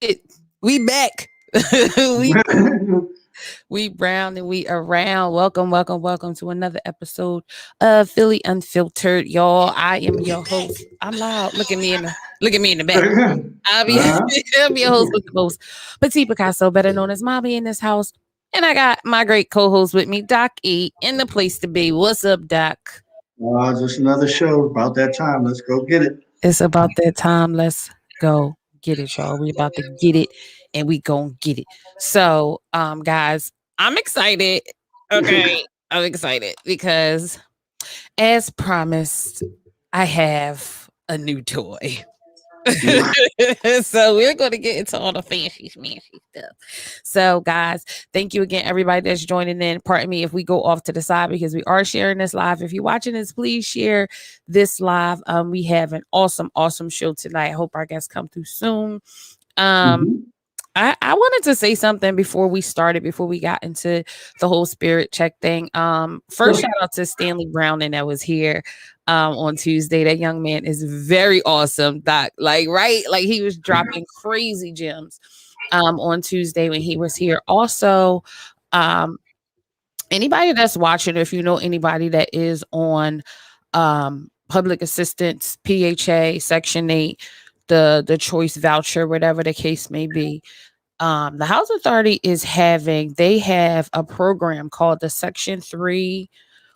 it. We back. we we brown and we around. Welcome, welcome, welcome to another episode of Philly Unfiltered, y'all. I am your host. I'm loud. Look at me in the back. I'll be, Uh-huh. I'll be your host with the most Petit Picasso, better known as Mommy in this house. And I got my great co-host with me, Doc E, in the place to be. What's up, Doc? Just another show about that time. Let's go get it. It's about that time. Let's go get it, y'all. We about to get it and we gonna get it. So, guys, I'm excited. Okay. I'm excited because as promised, I have a new toy. So we're going to get into all the fancy smashy stuff. So guys, thank you again everybody that's joining in. Pardon me if we go off to the side because we are sharing this live. If you're watching this, please share this live. We have an awesome show tonight. I hope our guests come through soon. um Mhm. I wanted to say something before we started, before we got into the whole spirit check thing. First shout out to Stanley Browning that was here on Tuesday. That young man is very awesome, Doc. Like, right? Like he was dropping crazy gems on Tuesday when he was here. Also, um, anybody that's watching, if you know anybody that is on public assistance, PHA, Section 8, the choice voucher, whatever the case may be, the housing authority they have a program called the Section 3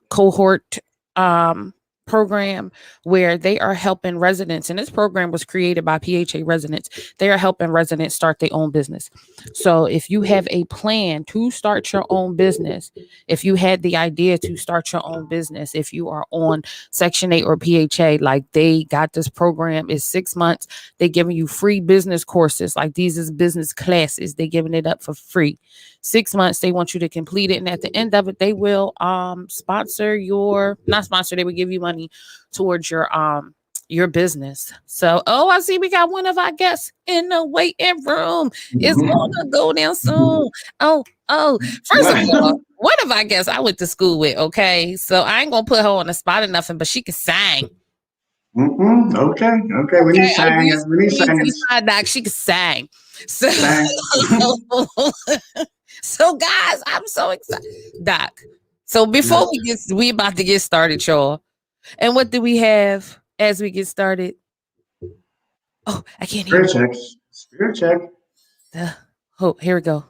cohort um program where they are helping residents, and this program was created by PHA residents. They are helping residents start their own business. So if you have a plan to start your own business, if you had the idea to start your own business, if you are on Section 8 or PHA, like they got this program, is 6 months. They giving you free business courses. Like these is business classes. They giving it up for free. 6 months, they want you to complete it, and at the end of it, they will sponsor your, not sponsor, they will give you money towards your business. So, oh, I see we got one of our guests in the waiting room. It's gonna go down soon. Oh, first of all, one of our guests I went to school with, okay? So I ain't gonna put her on the spot or nothing, but she can sing. Okay. Okay. We need Okay, singers. We need me to the singers. side, Doc. She can sing. So, Sang. so guys, I'm so excited, Doc. So before Yes. we about to get started, y'all. And what do we have as we get started? Oh, I can't hear Spirit it. checks. Spirit check. Oh, here we go.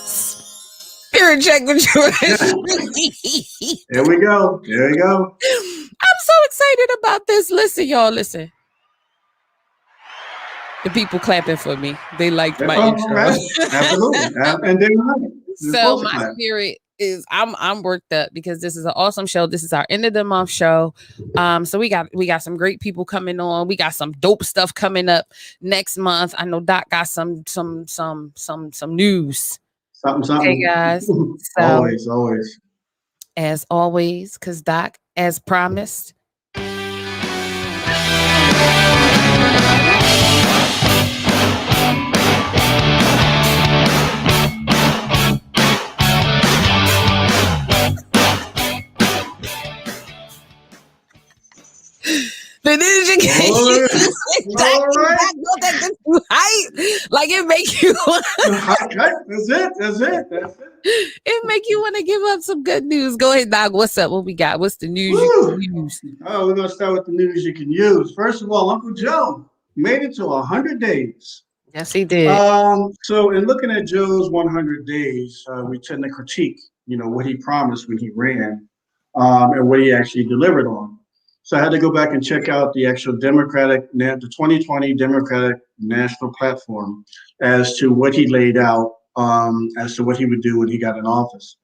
Spirit check with George. There we go. There we go. I'm so excited about this. Listen, y'all, listen. The people clapping for me. They liked my All intro. right. Absolutely. And then right. You're So supposed to my clap. spirit is I'm worked up because this is an awesome show. This is our end of the month show. So we got some great people coming on. We got some dope stuff coming up next month. I know Doc got some news. Something, Okay, something. guys. So Always, always. as always, because Doc, as promised, the news you All right. get. Doc, All right. that gets you hype. Like it make you Okay. That's it. That's it. That's it. it make you want to give up some good news. Go ahead, Doc. What's up? What we got? What's the news you Woo! can use? Oh, we're gonna start with the news you can use. First of all, Uncle Joe made it to 100 days. Yes, he did. So in looking at Joe's 100 days, we tend to critique, what he promised when he ran, and what he actually delivered on. So I had to go back and check out the actual the 2020 Democratic National Platform as to what he laid out, as to what he would do when he got in office.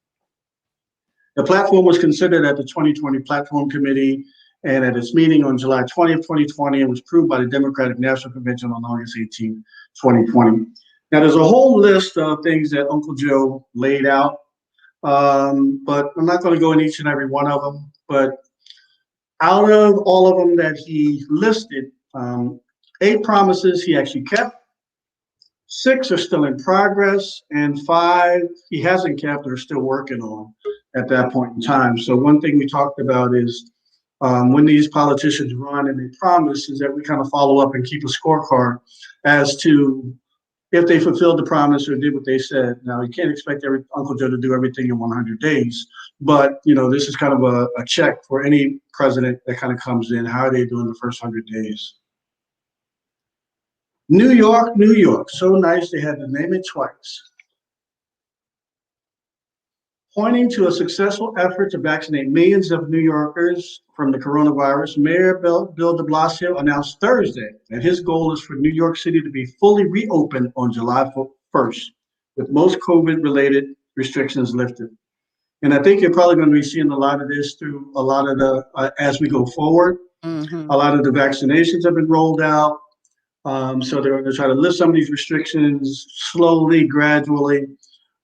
The platform was considered at the 2020 Platform Committee and at its meeting on July 20th, 2020, and was approved by the Democratic National Convention on August 18th, 2020. Now, there's a whole list of things that Uncle Joe laid out, but I'm not going to go in each and every one of them. But out of all of them that he listed, 8 promises he actually kept, 6 are still in progress, and 5 he hasn't kept or is still working on at that point in time. So one thing we talked about is when these politicians run and they promise is that we kind of follow up and keep a scorecard as to if they fulfilled the promise or did what they said. Now, you can't expect Uncle Joe to do everything in 100 days, but this is kind of a check for any president that kind of comes in. How are they doing the first 100 days? New York, New York. So nice they had to name it twice. Pointing to a successful effort to vaccinate millions of New Yorkers from the coronavirus, Mayor Bill de Blasio announced Thursday that his goal is for New York City to be fully reopened on July 1st, with most COVID-related restrictions lifted. And I think you're probably going to be seeing a lot of this through a lot of the, as we go forward. A lot of the vaccinations have been rolled out. So they're going to try to lift some of these restrictions slowly, gradually.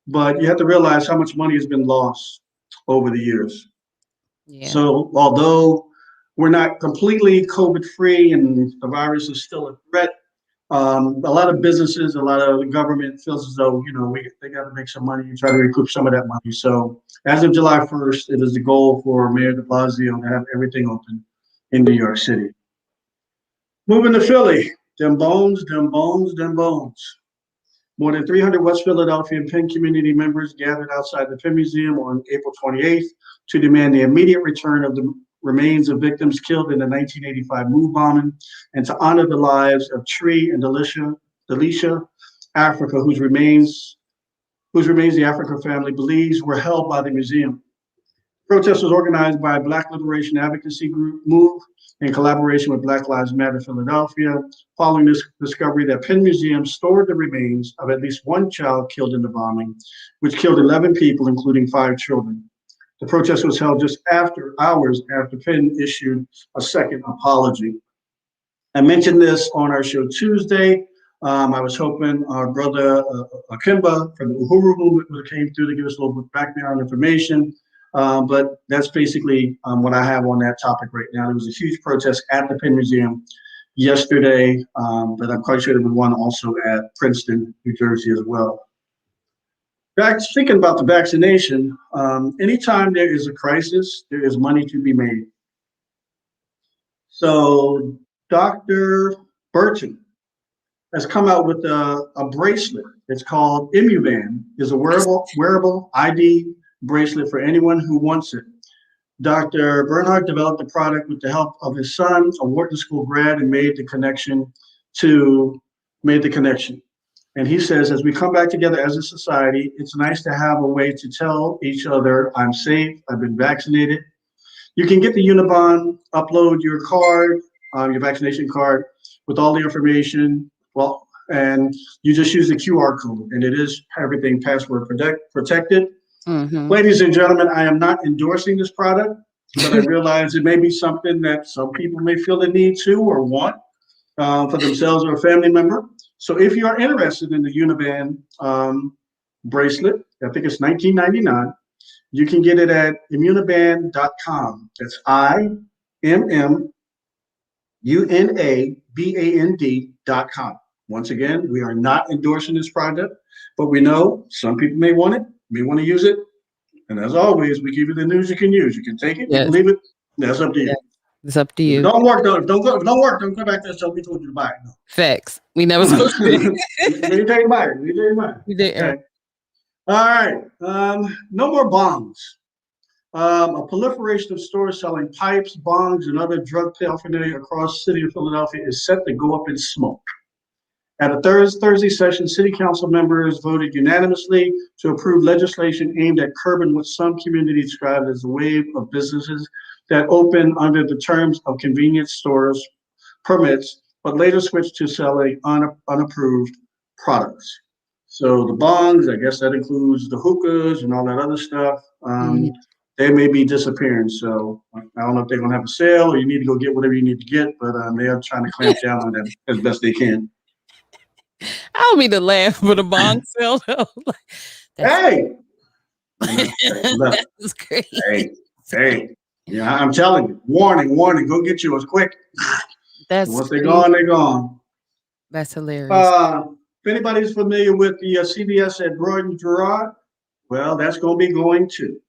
But you have to realize how much money has been lost over the years. Yeah. So although we're not completely COVID-free and the virus is still a threat, a lot of businesses, a lot of the government feels as though, they got to make some money and try to recoup some of that money. So as of July 1st, it is the goal for Mayor de Blasio to have everything open in New York City. Moving to Philly, them bones, them bones, them bones. More than 300 West Philadelphia and Penn community members gathered outside the Penn Museum on April 28th to demand the immediate return of the remains of victims killed in the 1985 MOVE bombing and to honor the lives of Tree and Delisha Africa, whose remains the Africa family believes were held by the museum. Protest was organized by Black Liberation Advocacy Group, MOVE, in collaboration with Black Lives Matter Philadelphia, following this discovery that Penn Museum stored the remains of at least one child killed in the bombing, which killed 11 people, including 5 children. The protest was held just hours after Penn issued a second apology. I mentioned this on our show Tuesday. I was hoping our brother Akimba from the Uhuru movement came through to give us a little bit of background information. But that's basically what I have on that topic right now. There was a huge protest at the Penn Museum yesterday, but I'm quite sure there was one also at Princeton, New Jersey as well. Thinking about the vaccination, anytime there is a crisis, there is money to be made. So Dr. Burton has come out with a bracelet. It's called Immuban. It's a wearable ID bracelet for anyone who wants it. Dr. Bernhardt developed the product with the help of his son, a Wharton School grad, and made the connection. And he says, as we come back together as a society, it's nice to have a way to tell each other, I'm safe, I've been vaccinated. You can get the Unibond, upload your card, your vaccination card, with all the information. And you just use the QR code, and it is everything password protected. Ladies and gentlemen, I am not endorsing this product, but I realize it may be something that some people may feel the need to or want for themselves or a family member. So if you are interested in the Uniband bracelet, I think it's $19.99. You can get it at immuniband.com. That's IMMUNABAND.com. Once again, we are not endorsing this product, but we know some people may want it, may want to use it. And as always, we give you the news you can use. You can take it, you can leave it. That's up to you. It's up to you. If it don't work, don't come back there and tell me told you to buy it. No. Facts. We never supposed to. You take it buy it. You did. Okay. All right. No more bongs. A proliferation of stores selling pipes, bongs, and other drug paraphernalia across the city of Philadelphia is set to go up in smoke. At a Thursday session, city council members voted unanimously to approve legislation aimed at curbing what some communities described as a wave of businesses that open under the terms of convenience stores permits, but later switched to selling unapproved products. So the bongs, I guess that includes the hookahs and all that other stuff. They may be disappearing. So I don't know if they're going to have a sale or you need to go get whatever you need to get, but they are trying to clamp down on that as best they can. I don't mean to laugh, but a bong sale though. Hey, that's great. Hey, yeah, I'm telling you, warning, go get yours quick. That's once they're gone, they're gone. That's hilarious. If anybody's familiar with the CVS at Broad and Girard, well, that's going to be going too.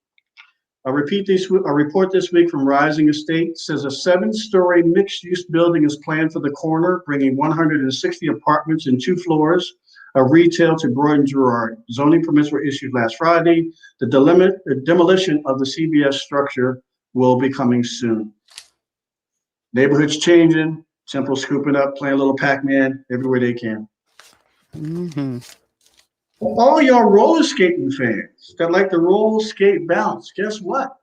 A report this week from Rising Estate says a 7-story mixed-use building is planned for the corner, bringing 160 apartments and 2 floors of retail to Broad and Girard. Zoning permits were issued last Friday. The demolition of the CBS structure will be coming soon. Neighborhoods changing, Temple scooping up, playing a little Pac-Man everywhere they can. Mm-hmm. All y'all roller skating fans that like to roll, skate, bounce, guess what?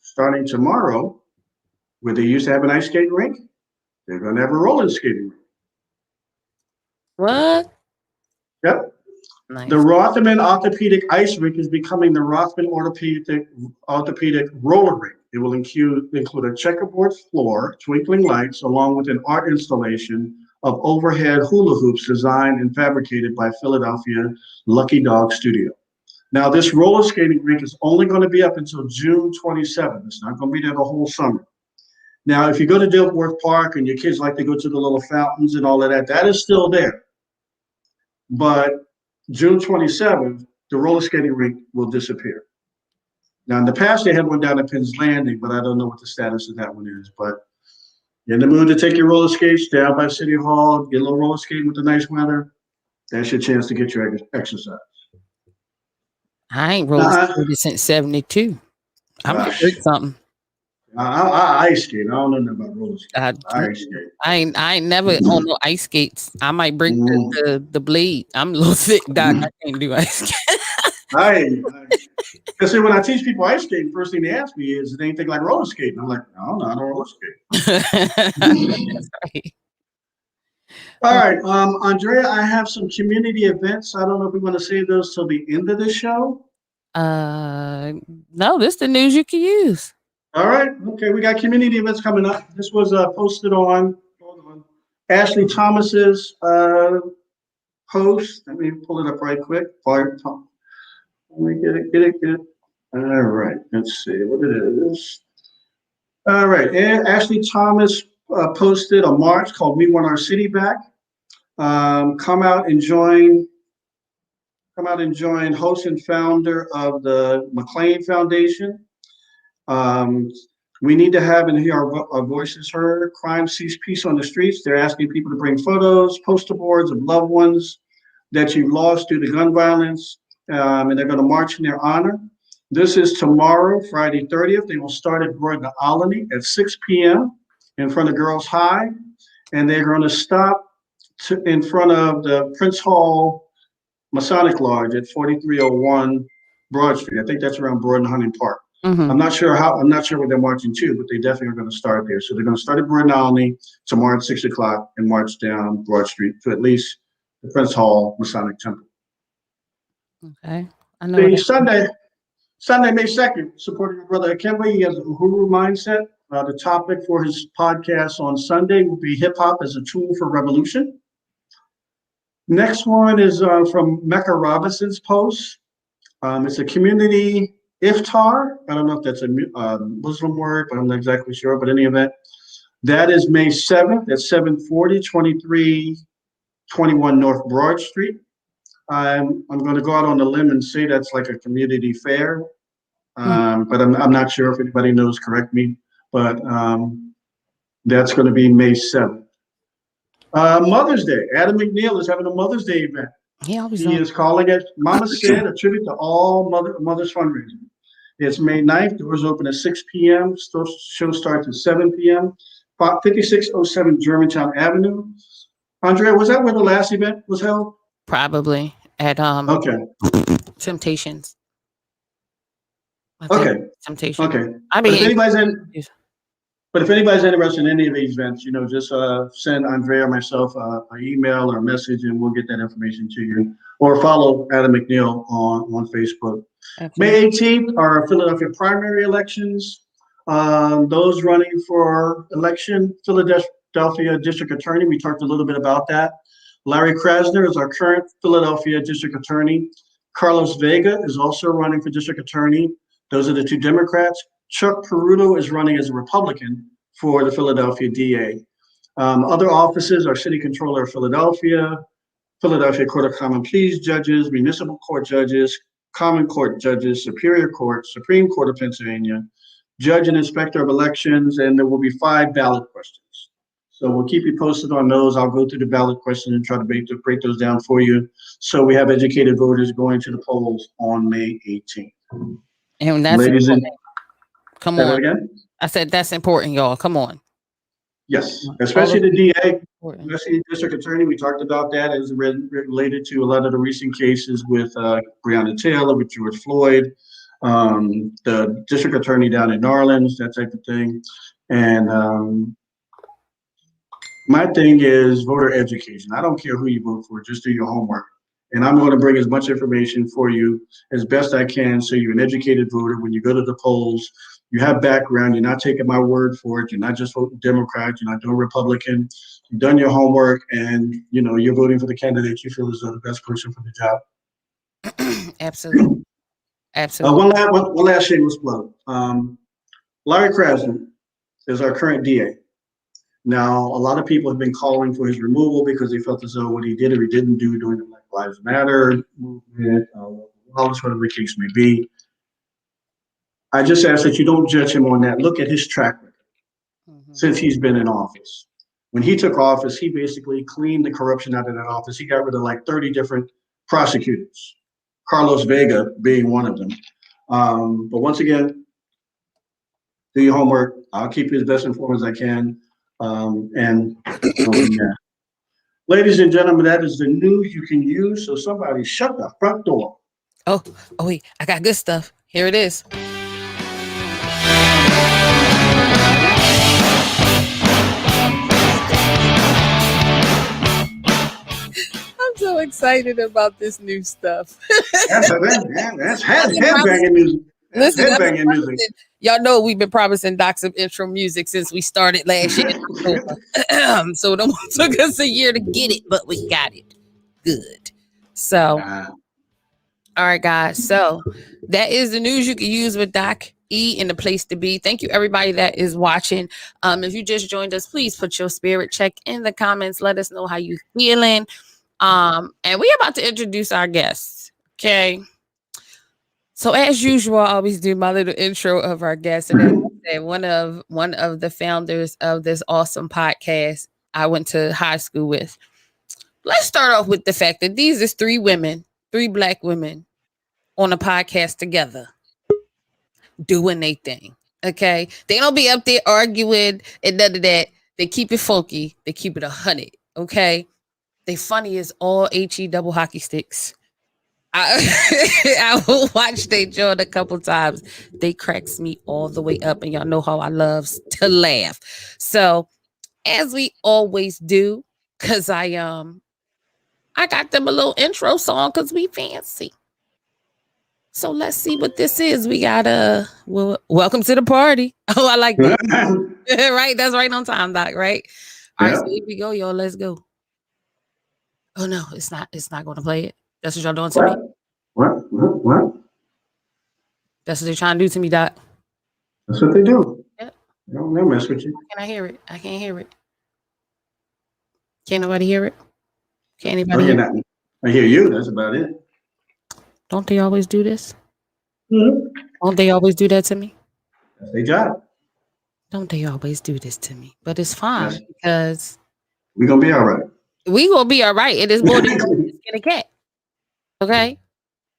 Starting tomorrow, where they used to have an ice skating rink, they're going to have a roller skating rink. What? Yep. Nice. The Rothman Orthopedic Ice Rink is becoming the Rothman Orthopedic Roller Rink. It will include a checkerboard floor, twinkling lights, along with an art installation of overhead hula hoops designed and fabricated by Philadelphia Lucky Dog Studio. Now, this roller skating rink is only going to be up until June 27th. It's not going to be there the whole summer. Now, if you go to Dilworth Park and your kids like to go to the little fountains and all of that, that is still there. But June 27th, the roller skating rink will disappear. Now, in the past, they had one down at Penn's Landing, but I don't know what the status of that one is. But you're in the mood to take your roller skates down by City Hall, get a little roller skating with the nice weather, that's your chance to get your exercise. I ain't roller skated since 72. I'm gonna break something. I ice skate. I don't know nothing about roller skates. I ice skate. I ain't never on no ice skates. I might break the blade. I'm a little sick, Doc. I can't do ice skate. Because when I teach people ice skating, first thing they ask me is, "Is anything like roller skating?" I'm like, "No, I don't roller skate." That's right. All right, Andrea, I have some community events. I don't know if we want to save those till the end of the show. No, this is the news you can use. All right, okay, we got community events coming up. This was posted on, hold on, Ashley Thomas's post. Let me pull it up right quick. Let me get it. All right, let's see what it is. All right, Ashley Thomas posted a march called "We Want Our City Back." Come out and join host and founder of the McLean Foundation. We need to have and hear our voices heard. Crime cease, peace on the streets. They're asking people to bring photos, poster boards of loved ones that you've lost due to gun violence, and they're going to march in their honor. This is tomorrow, Friday 30th. They will start at Broad and Olney at 6 p.m. in front of Girls High, and they're going to stop in front of the Prince Hall Masonic Lodge at 4301 Broad Street. I think that's around Broad and Hunting Park. Mm-hmm. I'm not sure where they're marching to, but they definitely are going to start there. So they're going to start at Broad and Olney tomorrow at 6 o'clock and march down Broad Street to at least the Prince Hall Masonic Temple. Okay. I know. Sunday, May 2nd, supporting my brother Akemba. He has a Uhuru mindset. The topic for his podcast on Sunday will be hip hop as a tool for revolution. Next one is from Mecca Robinson's post. It's a community iftar. I don't know if that's a Muslim word, but I'm not exactly sure. But in any event, that is May 7th at 740, 2321 North Broad Street. I'm going to go out on a limb and say that's like a community fair, but I'm not sure if anybody knows. Correct me, but that's going to be May 7th. Mother's Day. Adam McNeil is having a Mother's Day event. He is calling it Mama Said, a tribute to all mothers fundraising. It's May 9th. Doors open at 6 p.m. Show starts at 7 p.m. 5607 Germantown Avenue. Andrea, was that where the last event was held? Probably at Temptations. Temptations. Okay. I mean, but if anybody's interested in any of these events, just send Andrea or myself an email or a message, and we'll get that information to you. Or follow Adam McNeil on Facebook. Okay. May 18th are Philadelphia primary elections. Those running for election, Philadelphia District Attorney. We talked a little bit about that. Larry Krasner is our current Philadelphia District Attorney. Carlos Vega is also running for District Attorney. Those are the two Democrats. Chuck Peruto is running as a Republican for the Philadelphia DA. Other offices are City Controller of Philadelphia, Philadelphia Court of Common Pleas judges, municipal court judges, Common Court judges, Superior Court, Supreme Court of Pennsylvania, Judge and Inspector of Elections, and there will be 5 ballot questions. So we'll keep you posted on those. I'll go through the ballot questions and try to break those down for you. So we have educated voters going to the polls on May 18th. And that's Ladies and come say that on. again? I said that's important, y'all. Come on. Yes, especially the DA, especially the district attorney. We talked about that as related to a lot of the recent cases with Breonna Taylor, with George Floyd, the district attorney down in New Orleans, that type of thing. And my thing is voter education. I don't care who you vote for, just do your homework. And I'm going to bring as much information for you as best I can so you're an educated voter. When you go to the polls, you have background, you're not taking my word for it, you're not just voting Democrat, you're not doing Republican, you've done your homework, and you're voting for the candidate you feel is the best person for the job. Absolutely. Absolutely. One last shameless plug. Larry Krasner is our current DA. Now, a lot of people have been calling for his removal because they felt as though what he did or he didn't do during the Black Lives Matter movement, whatever the case may be. I just ask that you don't judge him on that. Look at his track record since he's been in office. When he took office, he basically cleaned the corruption out of that office. He got rid of like 30 different prosecutors, Carlos Vega being one of them. But once again, do your homework. I'll keep you as best informed as I can. Ladies and gentlemen, that is the news you can use. So somebody shut the front door. Oh wait, I got good stuff. Here it is. I'm so excited about this new stuff. That's headbanging music. Listen, Headbanging music. Y'all know we've been promising Doc some intro music since we started last year. So it took us a year to get it, but we got it. Good. So, all right, guys. So that is the news you can use with Doc E in the place to be. Thank you, everybody that is watching. If you just joined us, please put your spirit check in the comments. Let us know how you feeling. And we're about to introduce our guests. Okay. So as usual, I always do my little intro of our guests. And one of the founders of this awesome podcast I went to high school with. Let's start off with the fact that these is 3 women, 3 Black women on a podcast together doing their thing. Okay. They don't be up there arguing and none of that. They keep it funky. They keep it 100. Okay. They funny as all HE double hockey sticks. I will watch they join a couple times. They cracks me all the way up, and y'all know how I love to laugh. So, as we always do, cause I got them a little intro song cause we fancy. So let's see what this is. We got welcome to the party. Oh, I like that. Right, that's right on time, Doc. Right. All right, so here we go, y'all. Let's go. Oh no, it's not going to play it. That's what y'all doing to me? What? That's what they're trying to do to me, Doc. That's what they do. Yep. They don't mess with you. Can I hear it? I can't hear it. Can't nobody hear it? Can't anybody hear it? I hear you. That's about it. Don't they always do this? Mm-hmm. Don't they always do that to me? That's their job. Don't they always do this to me? But it's fine because we're going to be all right. We gonna be all right. It is more than just get a cat. Okay.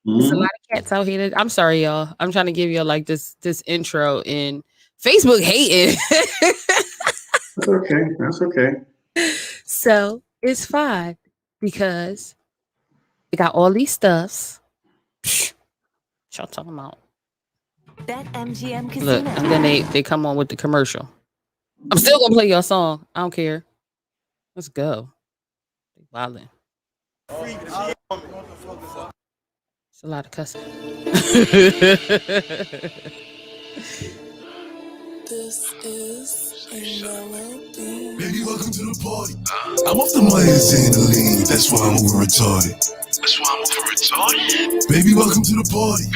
There's a lot of cats out here. I'm sorry, y'all. I'm trying to give you like this intro in Facebook hating. That's okay. That's okay. So it's fine because they got all these stuffs. Y'all talking about BetMGM Casino. Look, and then they come on with the commercial. I'm still gonna play your song. I don't care. Let's go. Violent. It's a lot of cussing. This is a melody. Baby, welcome to the party. I'm off the Myers in the lean. That's why I'm over retarded. Baby, welcome to the party.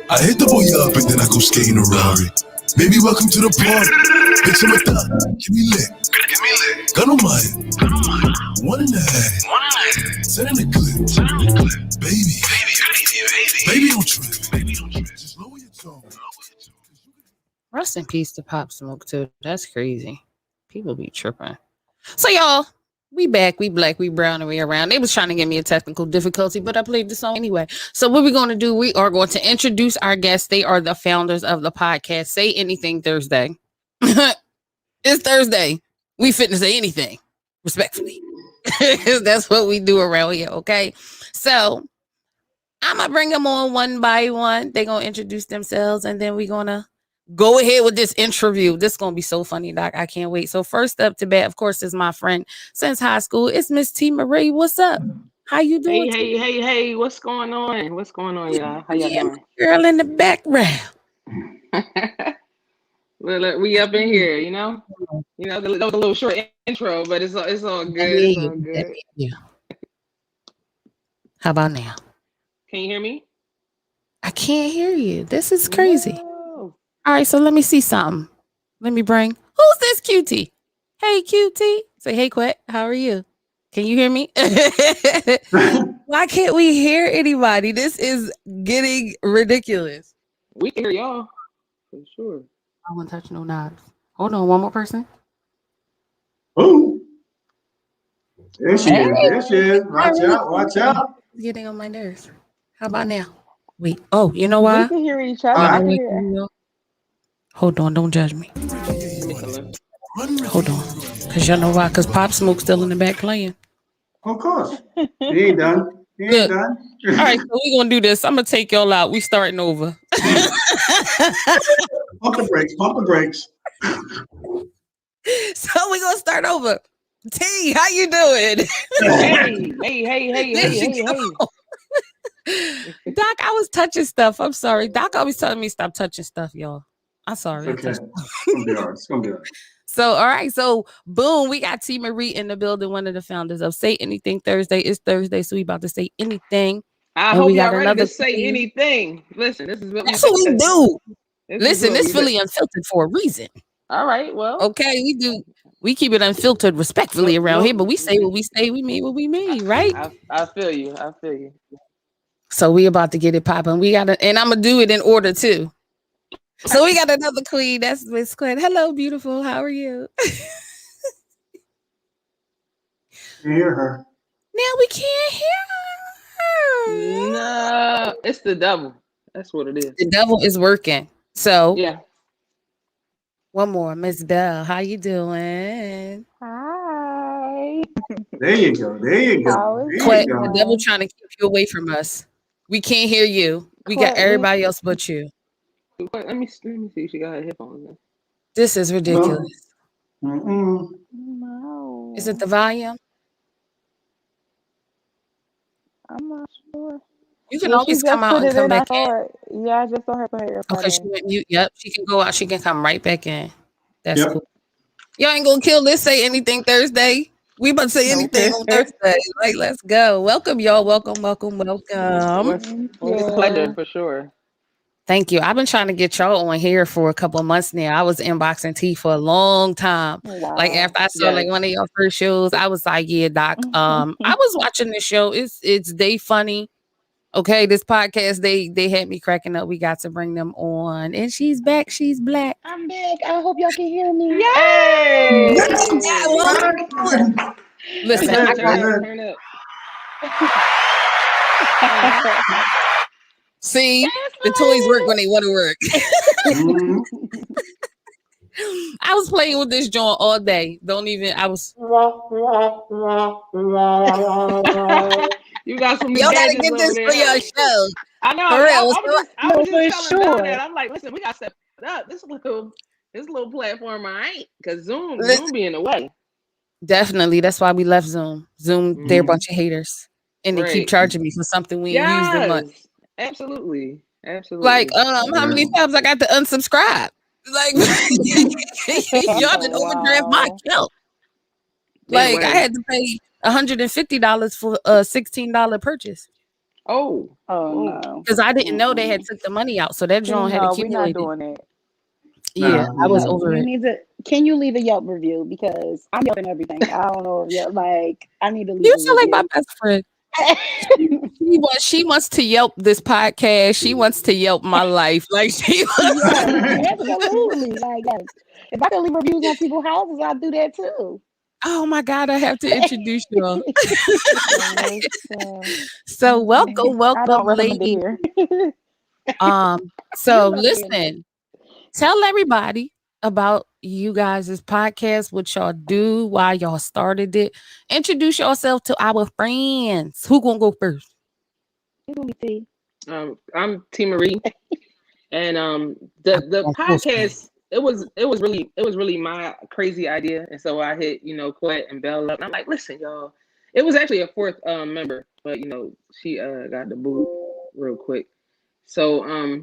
I hit the boy up and then I go skating a Rari. Baby, welcome to the party. Bitch, I'm a thot. Give me lit. Gun on my head. 1 and a half. Set in the clip. Baby, don't trip. Just lower your tone. Rest in peace to Pop Smoke too. That's crazy. People be tripping. So y'all, we back, we black, we brown, and we around. They was trying to give me a technical difficulty, but I played the song anyway. So what we're going to do, we are going to introduce our guests. They are the founders of the podcast Say Anything Thursday. It's Thursday. We fit to say anything, respectfully. That's what we do around here, okay? So I'm going to bring them on one by one. They're going to introduce themselves, and then we're going to go ahead with this interview. This is going to be so funny, Doc. I can't wait. So first up to bat, of course, is my friend since high school. It's Miss T. Marie. What's up? How you doing? Hey. What's going on? What's going on, y'all? How y'all doing? Girl in the background. Well, we up in here, you know? That was a little short intro, but it's all good. It's all good. Yeah. How about now? Can you hear me? I can't hear you. This is crazy. No. All right, so let me see something. Let me bring. Who's this cutie? Hey, cutie. Say, hey, Quet. How are you? Can you hear me? Why can't we hear anybody? This is getting ridiculous. We can hear y'all, for sure. I won't touch no knobs. Hold on, one more person. Ooh. There she is. Watch out. Getting on my nerves. How about now? Wait. Oh, you know why? We can hear each other. I I can hear. Hold on, don't judge me. Hold on. Because you know why? Because Pop Smoke's still in the back playing. Of course. He ain't done. All right, so we're going to do this. I'm going to take y'all out. We starting over. Pump the brakes. So we're going to start over. T, how you doing? Hey. Doc, I was touching stuff. I'm sorry. Doc always telling me stop touching stuff, y'all. I'm sorry. Okay. It's gonna be all right. So, all right. So, boom, we got T. Marie in the building, one of the founders of Say Anything Thursday. It's Thursday, so we about to say anything. I hope y'all ready to say anything. Listen, this is what we do. This is Philly Unfiltered for a reason. All right, well. Okay, we do. We keep it unfiltered respectfully around here, but we say what we say, we mean what we mean, right? I feel you. So we about to get it popping. We gotta, and I'm gonna do it in order too. So we got another queen. That's Miss Quinn. Hello, beautiful. How are you? You hear her? Now we can't hear her. No, it's the devil. That's what it is. The devil is working. So yeah. One more, Miss Bell. How you doing? Hi. There you go. Quit. The devil trying to keep you away from us. We can't hear you. We got everybody else but you. Let me see. She got her headphones in. This is ridiculous. No. Is it the volume? I'm not sure. You can always come out and come back in. Yeah, I just saw her put her earphone Okay, she in. went mute. Yep, she can go out. She can come right back in. That's cool. Y'all ain't gonna kill this Say Anything Thursday. We about to say anything on Thursday. Like, let's go. Welcome, y'all. Welcome. It's a pleasure for sure. Thank you. I've been trying to get y'all on here for a couple of months now. I was inboxing T for a long time. Wow. Like after I saw like one of your first shows, I was like, yeah, Doc. I was watching this show. It's They Funny. Okay, this podcast, they had me cracking up. We got to bring them on. And she's back. She's black. I'm back. I hope y'all can hear me. Yay! Listen, turn up. See, the toys work when they want to work. I was playing with this joint all day. You got some. Y'all gotta get this for your show. I know. For real. I was just telling them that. I'm like, listen, we got to step it up. This little platform, right? Because Zoom be in the way. Definitely. That's why we left Zoom. They're a bunch of haters. And they keep charging me for something we ain't used in months. Absolutely. Like, how many times I got to unsubscribe? Like, y'all didn't overdraft my account. Like, I had to pay $150 for a $16 purchase. Oh no! Because I didn't know they had took the money out, so that joint had accumulated. We're not doing it. Yeah, I was no. over You it. need to. Can you leave a Yelp review? Because I'm yelping everything. I don't know if Yelp, like I need to leave You a sound like my review. best friend. She wants to Yelp this podcast. She wants to Yelp my life. Like she Yes, absolutely. Like yes. If I can leave reviews on people's houses, I'll do that too. Oh my God, I have to introduce you. Listen, So I don't welcome, recommend it ladies. here. So You know it. listen, tell everybody about you guys' podcast, what y'all do, why y'all started it. Introduce yourself to our friends. Who gonna go first? You gonna see. I'm T Marie, and the I'm close to it. podcast it was really my crazy idea, and so I hit Quet and Bell up, and I'm like, listen, y'all, it was actually a fourth member, but she got the boot real quick, so I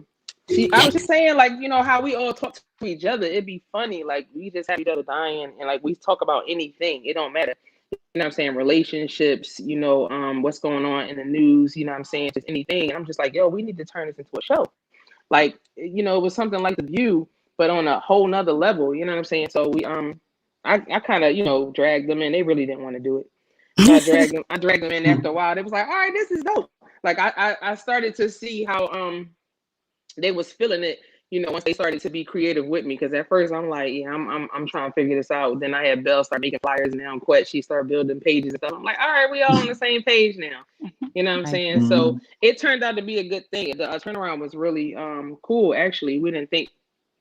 was just saying, like, how we all talk to each other, it'd be funny, like we just have each other dying, and like we talk about anything, it don't matter. You know what I'm saying? Relationships, what's going on in the news, you know what I'm saying? Just anything. And I'm just like, yo, we need to turn this into a show. Like, it was something like The View, but on a whole nother level, you know what I'm saying? So I kind of, dragged them in. They really didn't want to do it. So I dragged them in after a while. They was like, all right, this is dope. Like I started to see how they was feeling it, once they started to be creative with me. Because at first I'm like, yeah, I'm trying to figure this out. Then I had Belle start making flyers, and now Quet, she started building pages and stuff. I'm like, all right, we all on the same page now. You know what I'm saying? Mhm. So it turned out to be a good thing. The turnaround was really cool. Actually, we didn't think,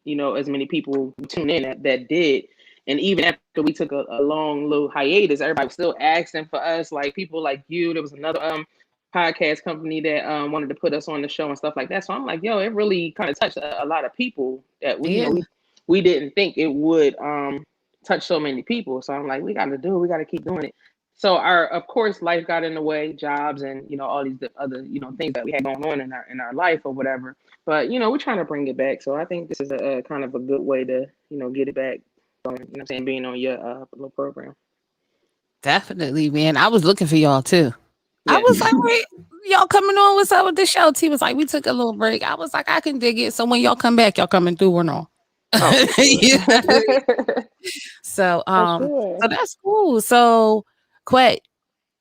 as many people tune in that did. And even after we took a long little hiatus, everybody was still asking for us. Like people like you. There was another podcast company that wanted to put us on the show and stuff like that. So I'm like, yo, it really kind of touched a lot of people that we didn't think it would touch so many people. So I'm like, we got to keep doing it. So of course, life got in the way, jobs and all these other things that we had going on in our life or whatever. But we're trying to bring it back. So I think this is a kind of a good way to get it back going. You know what I'm saying? Being on your little program. Definitely, man. I was looking for y'all too. I Yeah. was like, wait, y'all coming on? What's up with the show? T was like, we took a little break. I was like, I can dig it. So when y'all come back, y'all coming through or no? Oh, Yeah. So For sure. so that's cool. So Quet,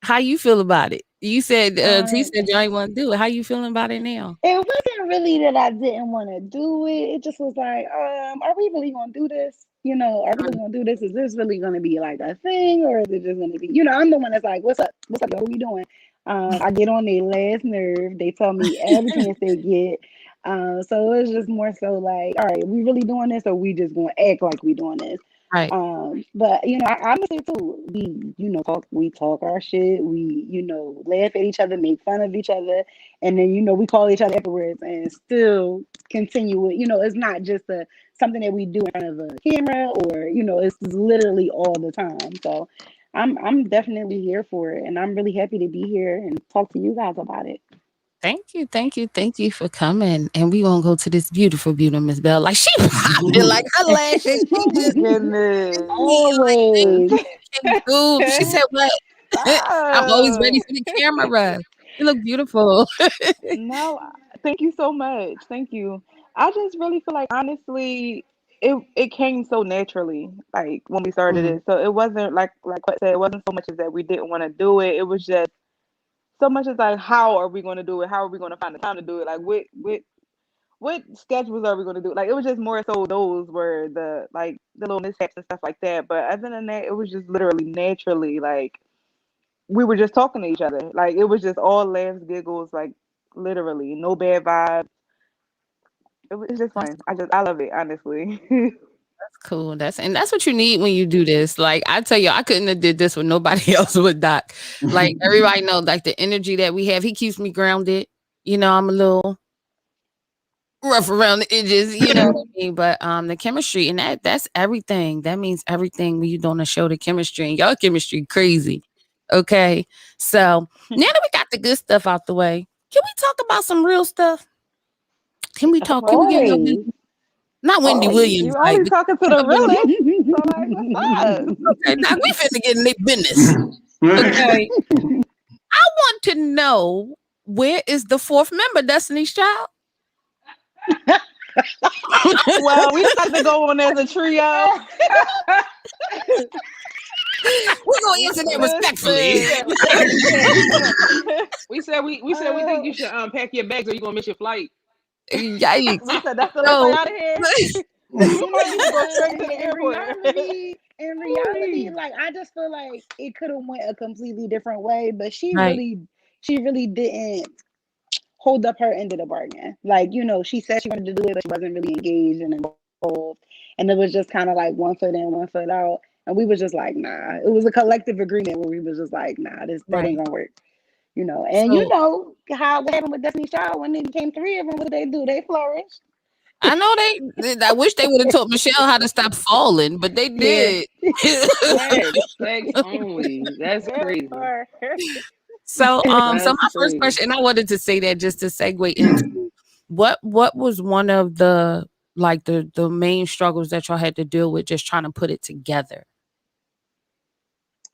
how you feel about it? You said T said you ain't want to do it. How you feeling about it now? It wasn't really that I didn't want to do it. It just was like, are we really gonna do this? Are we really gonna do this? Is this really gonna be like a thing, or is it just gonna be? I'm the one that's like, what's up? What's up, yo? What we doing? I get on their last nerve. They tell me every chance they get. So it's just more so like, all right, we really doing this, or we just gonna act like we doing this? Right. But I'm gonna say too, we talk our shit, we laugh at each other, make fun of each other, and then we call each other afterwards and still continue it. It's not just something that we do in front of a camera, or it's literally all the time. So I'm definitely here for it, and I'm really happy to be here and talk to you guys about it. Thank you for coming. And we gonna go to this beautiful Miss Belle. Like she popped it like her lashes. Oh my goodness. Always. Always. She said what? I'm always ready for the camera. You look beautiful. No, thank you so much. Thank you. I just really feel like honestly, it came so naturally, like when we started Mhm. it. So it wasn't like what I said, it wasn't so much as that we didn't want to do it. It was just so much as like, how are we going to do it? How are we going to find the time to do it? Like what schedules are we going to do? Like it was just more so those were the little mishaps and stuff like that. But other than that, it was just literally naturally like we were just talking to each other. Like it was just all laughs, giggles, like literally no bad vibes. It's just fun. I love it, honestly. Cool. That's what you need when you do this. Like I tell you, I couldn't have did this with nobody else with Doc. Like everybody know, like the energy that we have, he keeps me grounded. I'm a little rough around the edges, you know what I mean? But the chemistry and that's everything. That means everything when you're doing a show, the chemistry and y'all chemistry crazy. Okay. So now that we got the good stuff out the way, can we talk about some real stuff? Can we talk? Can we get your business? Not Wendy Williams. You always talking to the realest. So like, what's up? Okay, now we finna get in their business. Okay. I want to know, where is the fourth member, Destiny's Child? Well, we have to go on as a trio. We're gonna answer that respectfully. We said we think you should pack your bags or you're gonna miss your flight. Yikes. We said that's the No. last out of here. You might need to go straight to the in airport. reality, like I just feel like it could have went a completely different way, but she Right. really didn't hold up her end of the bargain. Like, you know, she said she wanted to do it, but she wasn't really engaged and involved. And it was just kind of like one foot in, one foot out. And we was just like, nah. It was a collective agreement where we was just like, nah, that ain't gonna work. You know, and you So- know what happened with Destiny's Child when it became 3 of them, what did they do? They flourished. I know I wish they would have taught Michelle how to stop falling, but they did. Sex only. That's crazy. So so my That's first crazy. question, I wanted to say that just to segue into what was one of the like the main struggles that y'all had to deal with just trying to put it together?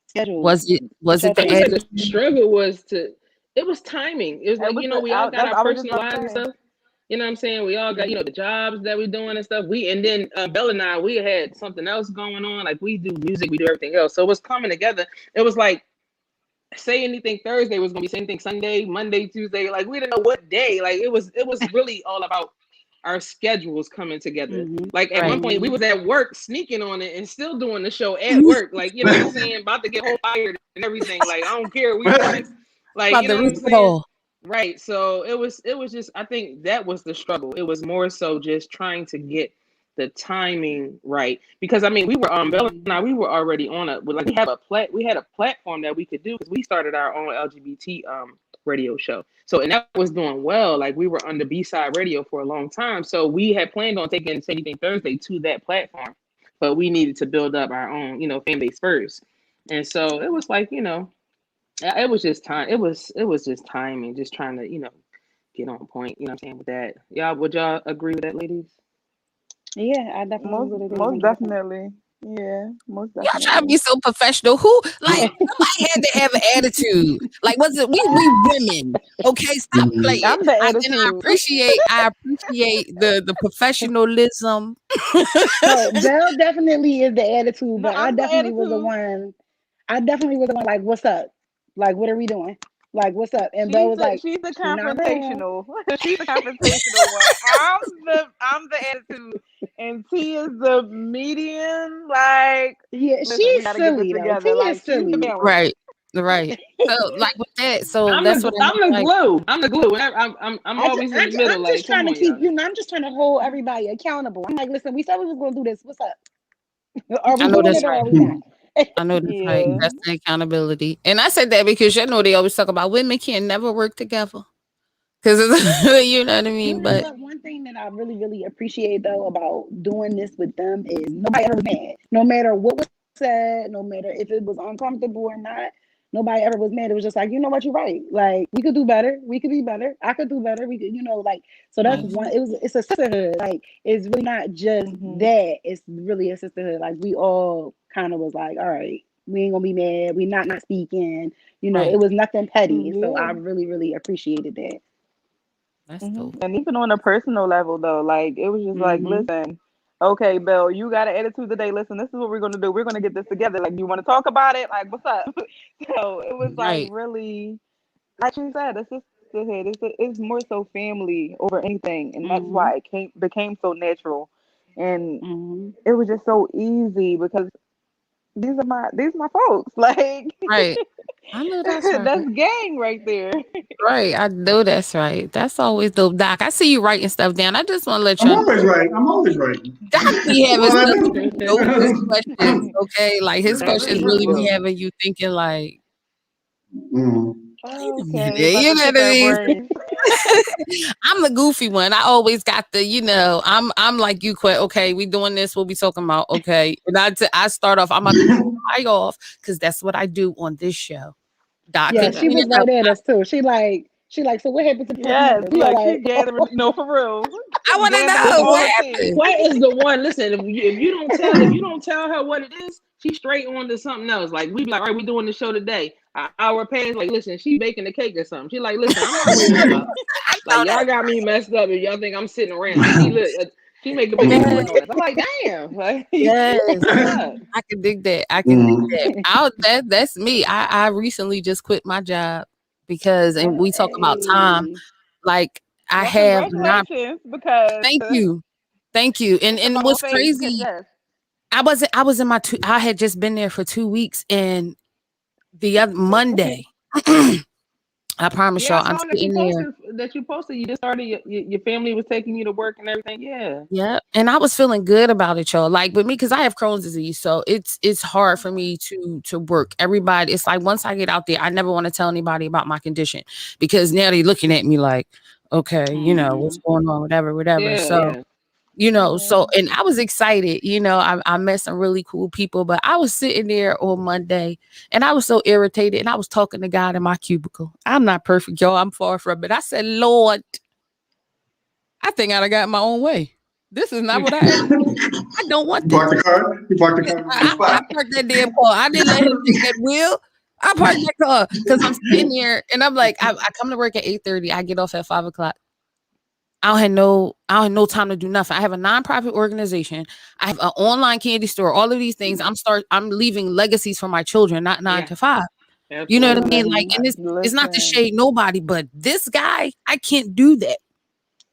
Schedule. Was it the I think edit? the struggle was it was timing. It was It like, was you know, the- we all I- got that's- our I was just personal about to lives and say. stuff. You know what I'm saying? We all got, you know, the jobs that we're doing and stuff. And then Bella and I, we had something else going on. Like we do music, we do everything else. So it was coming together. It was like, say anything Thursday was gonna be say anything Sunday, Monday, Tuesday. Like we didn't know what day. Like it was really all about our schedules coming together. Like at one point we was at work sneaking on it and still doing the show at work. Like, you know what I'm saying? About to get whole fired and everything. Like, I don't care. We do this. Like, About you to know what I'm risk it saying? all. Right. So it was just, I think that was the struggle. It was more so just trying to get the timing right. Because I mean, we were Bella and I, we were already on we had a platform that we could do because we started our own LGBT radio show. So, and that was doing well. Like we were on the B-side radio for a long time. So we had planned on taking Say Anything Thursday to that platform, but we needed to build up our own, you know, fan base first. And so it was like, you know, it was just time. It was just timing, just trying to, you know, get on point. You know what I'm saying with that. Would y'all agree with that, ladies? Yeah, I definitely would agree. Most definitely. Yeah, most Y'all trying to definitely. be so professional. Who like somebody had to have an attitude? Like, was it we women? Okay, stop playing. I'm the I attitude. appreciate the professionalism. No, Belle definitely is the attitude, but No, I I'm the definitely was the attitude. one. I definitely was the one. Like, what's up? Like, what are we doing? Like, what's up? And Belle was like, She's the "You're not wrong." confrontational. She's the confrontational one. I'm the attitude, and T is the median. Like, Yeah, listen, we she's gotta get this silly though. together. T Like, is she's the silly. balance. Right. So like with that, so I'm that's the what I glue. like. I'm the glue. I'm always in the middle. I'm Like, just trying come to on, keep, y'all. you know, I'm just trying to hold everybody accountable. I'm like, listen, we said we was going to do this. What's up? Are we I know doing that's it or right. are we not? I know that's right. Yeah. That's the accountability. And I said that because you know they always talk about women can never work together. Because you know what I You mean? know But what? One thing that I really, really appreciate though about doing this with them is nobody ever was mad. No matter what was said, no matter if it was uncomfortable or not, nobody ever was mad. It was just like, you know what, you're right. Like we could do better. We could be better. I could do better. We could, you know, like so that's Right. one. It's a sisterhood. Like it's really not just that. It's really a sisterhood. Like we all kind of was like, all right, we ain't gonna be mad. We not speaking. You know, Right. it was nothing petty. So Yeah. I really, really appreciated that. that's dope. And even on a personal level, though, like it was just like, Mhm. listen, okay, Belle, you got an attitude today. Listen, this is what we're gonna do. We're gonna get this together. Like, you want to talk about it? Like, what's up? So it was like Right. really, like you said, it's sisterhood. It's more so family over anything, and that's Mhm. why it became so natural, and Mhm. it was just so easy because these are my folks. Like, Right. I know that's right. that's gang right there. Right. I know that's right. That's always dope. Doc, I see you writing stuff down. I just want to let I'm you know. always right. I'm always right. Doc be having Well, I some do. dopest questions, okay? Like his That's questions true, really be though. having you thinking like, Mm. wait a Okay, minute, about you to know pick what I our mean? brains. I'm the goofy one. I always got the, you know, I'm like you quit. Okay, we doing this. What we talking about? Okay. And I start off, I'm about to fly off because that's what I do on this show. Doc, Yeah, can she you was know, right at us too. She like, so what happened to the Yes, we like all she like, gathering. No, for real. I want to Gathering know all what the tea. happened. Quite is the one. Listen, if you don't tell her what it is, she's straight on to something else. Like we be like, all right, we doing the show today. an hour past. Like, listen, she baking the cake or something. She like, listen, I'm not waiting up. Like, y'all got me messed up if y'all think I'm sitting around. She make a big Yes. donuts. I'm like, damn. Like, Yes. yeah. I can dig that. I can dig that. That's me. I recently just quit my job because, and we talk about time. Hey. Like I Well, have not. congratulations, because Thank you. And it's about what's faith, crazy, yes. I was in my I had just been there for 2 weeks, and the other Monday, I promise Yeah, y'all, I I'm saw that sitting there. you posted. You just started. Your family was taking you to work and everything. Yeah. Yeah, and I was feeling good about it, y'all. Like, but me, because I have Crohn's disease, so it's hard for me to work. Everybody, it's like once I get out there, I never want to tell anybody about my condition because now they're looking at me like, okay, you know what's going on, whatever. Yeah. So. Yeah. So, and I was excited, I met some really cool people, but I was sitting there on Monday and I was so irritated, and I was talking to God in my cubicle. I'm not perfect, y'all. I'm far from it. I said, Lord, I think I got my own way. This is not what I don't want this. You parked the car in the I spot. parked that damn car. I didn't let him take that wheel. I parked that car because I'm sitting here and I'm like, I come to work at 8:30. I get off at 5:00. I don't have no time to do nothing. I have a nonprofit organization. I have an online candy store. All of these things. I'm leaving legacies for my children, not 9 to 5. Absolutely. You know what I mean? Like, and it's not to Listen. shade nobody, but this guy, I can't do that.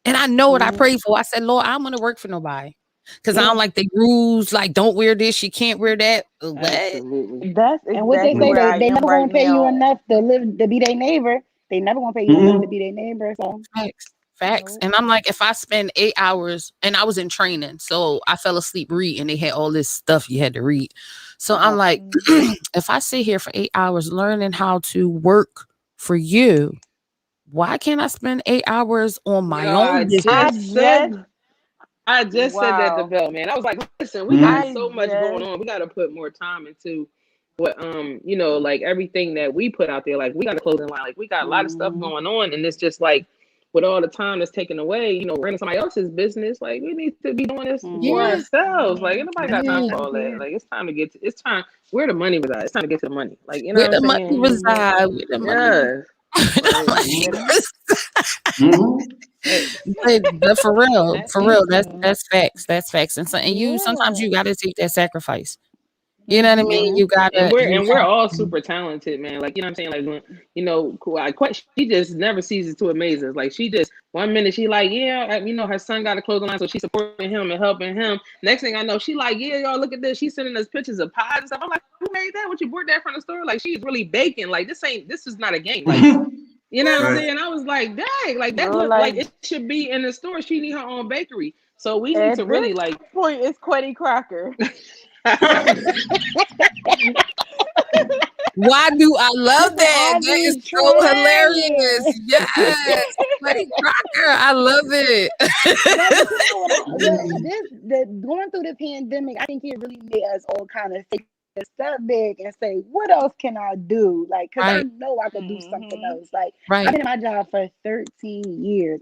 And I know what I prayed for. I said, Lord, I'm gonna work for nobody. Because I don't like the rules, like don't wear this, you can't wear that. What? Absolutely. That's And what they exactly say, where I they am never right gonna pay you now. enough to be their neighbor. They never gonna pay you enough to be their neighbor. So Facts. And I'm like, if I spend 8 hours, and I was in training, so I fell asleep reading, and they had all this stuff you had to read. So I'm like, if I sit here for 8 hours learning how to work for you, why can't I spend 8 hours on my own business? I just said that to Wow. Bell, man. I was like, listen, we got I so much going on. We got to put more time into what, like everything that we put out there. Like, we got a clothing line. Like, we got a lot of stuff going on. And it's just like, with all the time that's taken away, we're in somebody else's business. Like, we need to be doing this for ourselves. Like, nobody got time for all that. Like, it's time to get it's time where the money resides. It's time to get to the money. Like, you know Where what the I'm money saying? reside? Where the money but for real, that's facts. That's facts. And so, and you sometimes you gotta take that sacrifice. You know what I mean? You And gotta we're all super talented, man. Like, you know what I'm saying? Like, when, she just never ceases to amaze us. Like, she just, one minute she like, yeah, her son got a clothing line, so she's supporting him and helping him. Next thing I know, she like, yeah, y'all look at this. She's sending us pictures of pies and stuff. I'm like, who made that? What, you bought that from the store? Like, she's really baking. Like, this is not a game. Like, you know what I'm saying? I was like, dang, like that look like it should be in the store. She need her own bakery. So we need to really like point is Quetty Crocker. Why do I love that? That is so hilarious. Yes, Quetty Crocker. I love it. Going through the pandemic, I think it really made us all kind of take a step back and say, what else can I do? Like, because I know I could do something else. Like, I've been in my job for 13 years.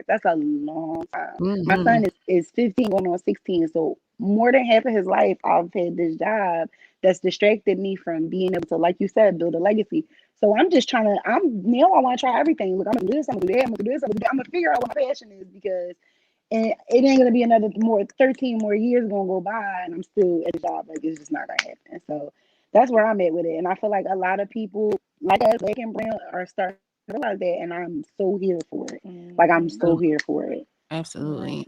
That's a long time. My son is 15 going on 16. So more than half of his life, I've had this job that's distracted me from being able to, like you said, build a legacy. So I'm just trying to, I want to try everything. Look, I'm going to do this, I'm going to do that, I'm going to do this, I'm going to figure out what my passion is, because and it ain't going to be another 13 more years going to go by and I'm still at the job. Like, it's just not going to happen. So that's where I'm at with it. And I feel like a lot of people like us, Black and Brown, are starting to realize that. And I'm so here for it. Like, I'm so here for it. Absolutely.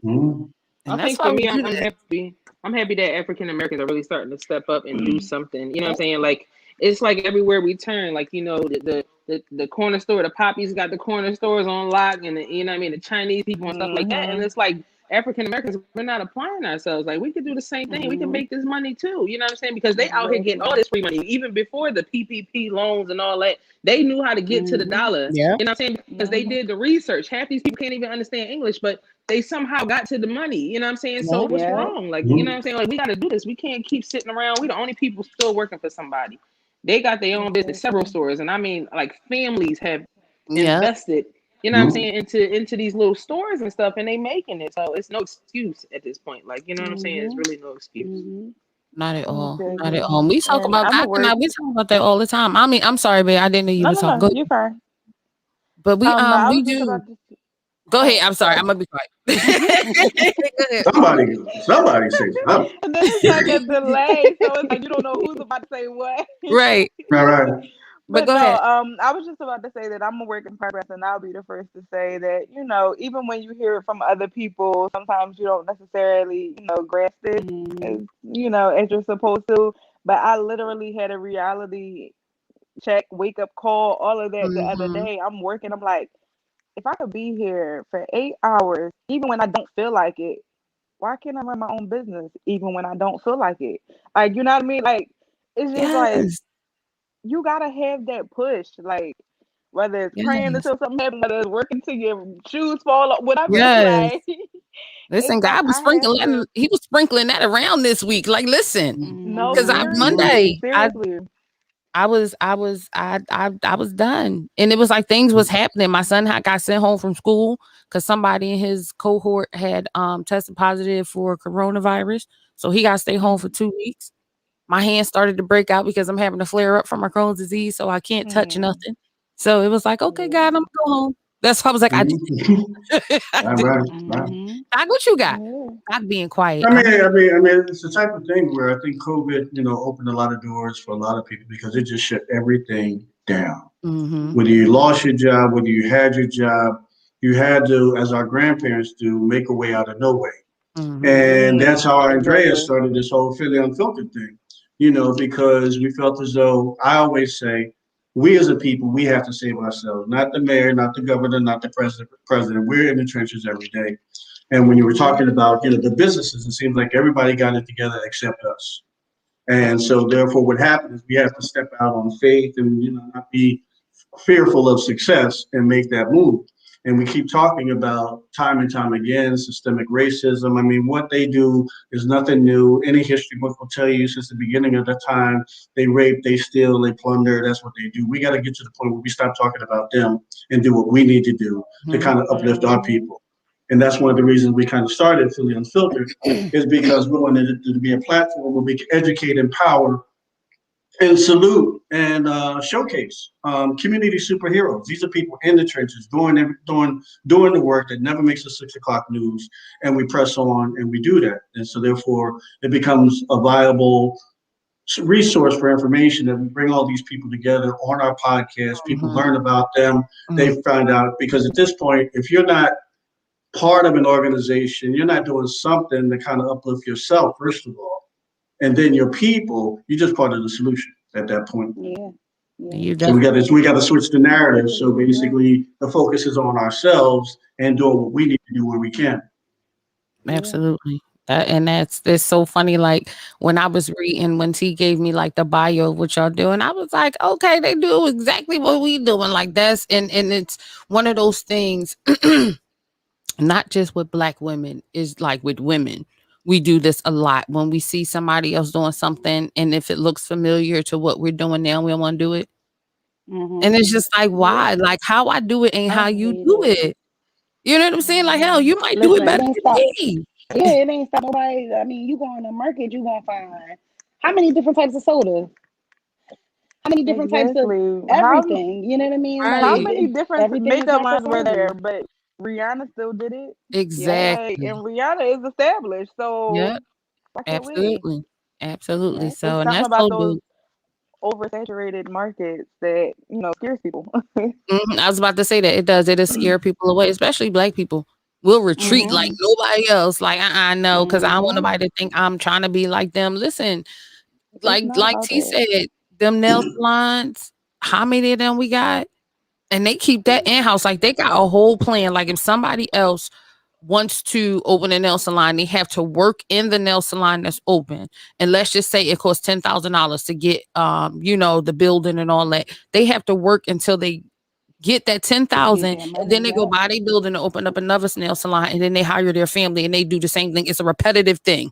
I think for me, I'm happy that African Americans are really starting to step up and do something. You know what I'm saying? Like, it's like everywhere we turn, like, the corner store, the Poppies got the corner stores on lock, and the Chinese people and stuff like that. And it's like African Americans, we're not applying ourselves. Like, we could do the same thing. We can make this money too. You know what I'm saying? Because they out here getting all this free money, even before the PPP loans and all that. They knew how to get to the dollar. You know what I'm saying? Because they did the research. Half these people can't even understand English, but they somehow got to the money. You know what I'm saying? So what's wrong? Like, you know what I'm saying? Like, we got to do this. We can't keep sitting around. We the only people still working for somebody. They got their own business, several stores, and I mean, like, families have invested. You know what I'm saying, into these little stores and stuff, and they making it. So it's no excuse at this point. Like, you know what I'm saying? It's really no excuse. Not at all. Most Not at all. We talk And about I'm at Doc and work. we talk about that all the time. I mean, I'm sorry, babe. I didn't know you No, were no, talking. no. Go, You're fine. but No, I we was just do. about to. Go ahead. Oh, I'm sorry. sorry. I'm gonna be quiet. Go ahead. Somebody say something. And then it's like a delay, so it's like you don't know who's about to say what. Right. All right. But But go no, ahead. I was just about to say that I'm a work in progress, and I'll be the first to say that, even when you hear it from other people, sometimes you don't necessarily, grasp it as, as you're supposed to. But I literally had a reality check, wake up call, all of that the other Mhm. day. I'm working. I'm like, if I could be here for 8 hours, even when I don't feel like it, why can't I run my own business even when I don't feel like it? Like, you know what I mean? Like, it's just like Yes. you gotta have that push, like whether it's praying Yes. until something happens, whether it's working till your shoes fall off, whatever. Yes. Like Listen, it's like God was I have sprinkling. to. He was sprinkling that around this week. Like, listen, No, because I seriously, Monday, seriously. I was done, and it was like things was happening. My son got sent home from school because somebody in his cohort had tested positive for coronavirus, so he got to stay home for 2 weeks. My hand started to break out because I'm having a flare up from my Crohn's disease, so I can't touch nothing. So it was like, okay, God, I'm gonna go home. That's why I was like, I do. All right. Doc, what you got? Yeah. Doc being quiet. I mean, it's the type of thing where I think COVID, opened a lot of doors for a lot of people because it just shut everything down. Mhm. Whether you lost your job, whether you had your job, you had to, as our grandparents do, make a way out of no way. Mhm. And that's how Andrea Exactly. started this whole Philly Unfiltered thing, because we felt as though, I always say, we as a people, we have to save ourselves, not the mayor, not the governor, not the president. We're in the trenches every day. And when you were talking about, the businesses, it seems like everybody got it together except us. And so therefore what happened is we have to step out on faith and, not be fearful of success and make that move. And we keep talking about time and time again, systemic racism. I mean, what they do is nothing new. Any history book will tell you since the beginning of the time, they rape, they steal, they plunder. That's what they do. We got to get to the point where we stop talking about them and do what we need to do to kind of uplift our people. And that's one of the reasons we kind of started Philly Unfiltered, is because we wanted it to be a platform where we can educate, empower, and salute and showcase community superheroes. These are people in the trenches doing the work that never makes the 6 o'clock news, and we press on and we do that. And so therefore it becomes a viable resource for information that we bring all these people together on our podcast. People learn about them. They find out, because at this point, if you're not part of an organization, you're not doing something to kind of uplift yourself, first of all, and then your people, you're just part of the solution at that point. Yeah. You So we definitely. got to switch the narrative. So basically, the focus is on ourselves and doing what we need to do where we can. Absolutely. And it's so funny. Like when I was reading, when T gave me like the bio of what y'all doing, I was like, okay, they do exactly what we doing. Like that's and it's one of those things, not just with Black women, is like with women. We do this a lot when we see somebody else doing something, and if it looks familiar to what we're doing now, we don't want to do it. And it's just like, why? Like how I do it ain't how you do it. You know what I'm saying? Like hell, you might do it Listen, it better ain't than stop. me. Yeah, it ain't stop nobody. I mean, you go in the market, you gonna find how many different types of soda, how many different types of Exactly. everything. You know what I mean? How Right. many different Everything is makeup not for lines were there? everyone. But Rihanna still did it. Like, Exactly. and Rihanna is established, so Yep. why can't we? Absolutely. Absolutely. Yeah. It's So, and something that's about so those dope. oversaturated markets that scares people. I was about to say that it does. It scare people away, especially Black people. We'll retreat like nobody else. Like I know, because I don't want nobody to think I'm trying to be like them. Listen, It's not like about T that. said, them nail salons. How many of them we got? And they keep that in house. Like they got a whole plan. Like if somebody else wants to open a nail salon, they have to work in the nail salon that's open. And let's just say it costs $10,000 to get the building and all that. They have to work until they get that 10,000, and then they go buy their building and open up another nail salon, and then they hire their family and they do the same thing. It's a repetitive thing.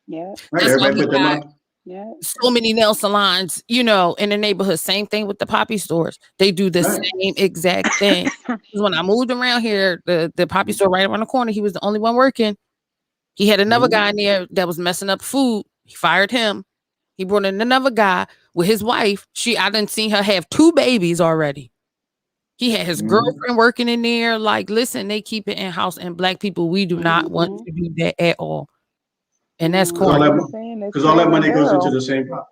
Yeah. Right, That's why everybody we put them got up. Yeah. so many nail salons, in the neighborhood. Same thing with the poppy stores. They do the Right. same exact thing. 'Cause when I moved around here, the poppy store right around the corner, he was the only one working. He had another guy in there that was messing up food. He fired him. He brought in another guy with his wife. I done seen her have 2 babies already. He had his girlfriend working in there. Like, listen, they keep it in house, and black people, we do not want to do that at all. And that's Because all corny. that money goes into the same pot.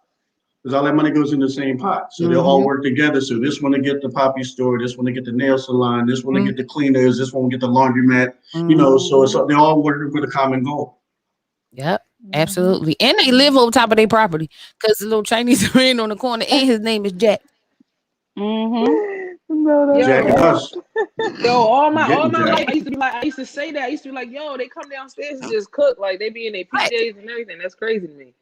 Because all that money goes in the same pot. So they'll all work together. So this one to get the poppy store, this one to get the nail salon, this one to get the cleaners, this one to get the laundromat. You know, so they're all working for the common goal. Yep, absolutely. And they live over top of their property because the little Chinese man on the corner, and his name is Jack. Jack and us. Yo, all my life, I used to say that. I used to be like, yo, they come downstairs and just cook. Like, they be in their PJs and everything. That's crazy to me.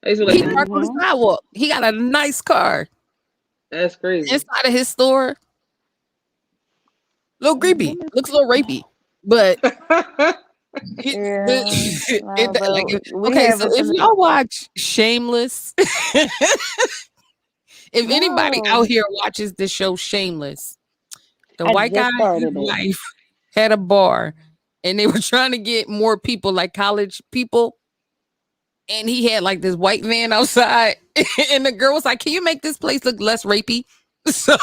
I used to be He like, parked on the sidewalk. He got a nice car. That's crazy. Inside of his store. A little creepy. Looks a little rapey. But so if y'all watch Shameless, if anybody out here watches the show Shameless, the white guy and his wife had a bar and they were trying to get more people, like college people. And he had like this white van outside, and the girl was like, "Can you make this place look less rapey?" So,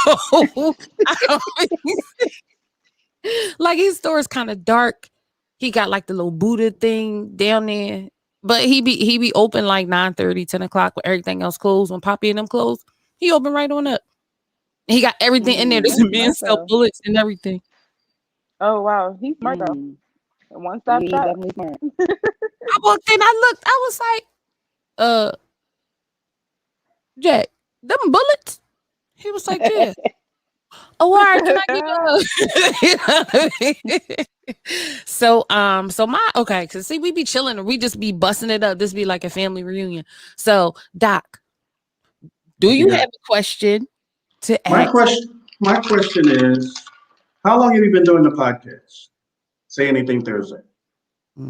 like, his store is kind of dark. He got like the little Buddha thing down there, but he be open like 9:30, 10 o'clock when everything else closed. When Poppy and them closed, he open right on up. He got everything in there. There's a man sell bullets and everything. Oh wow, he's smart though. One stop shop. Definitely smart. I walked in, I looked, I was like, Jack, them bullets? He was like, yeah. Oh, all right, can I get So okay, cause see, we be chilling and we just be busting it up. This be like a family reunion. So, Doc, do you have a question to ask? My question is, how long have you been doing the podcast? Say Anything Thursday. How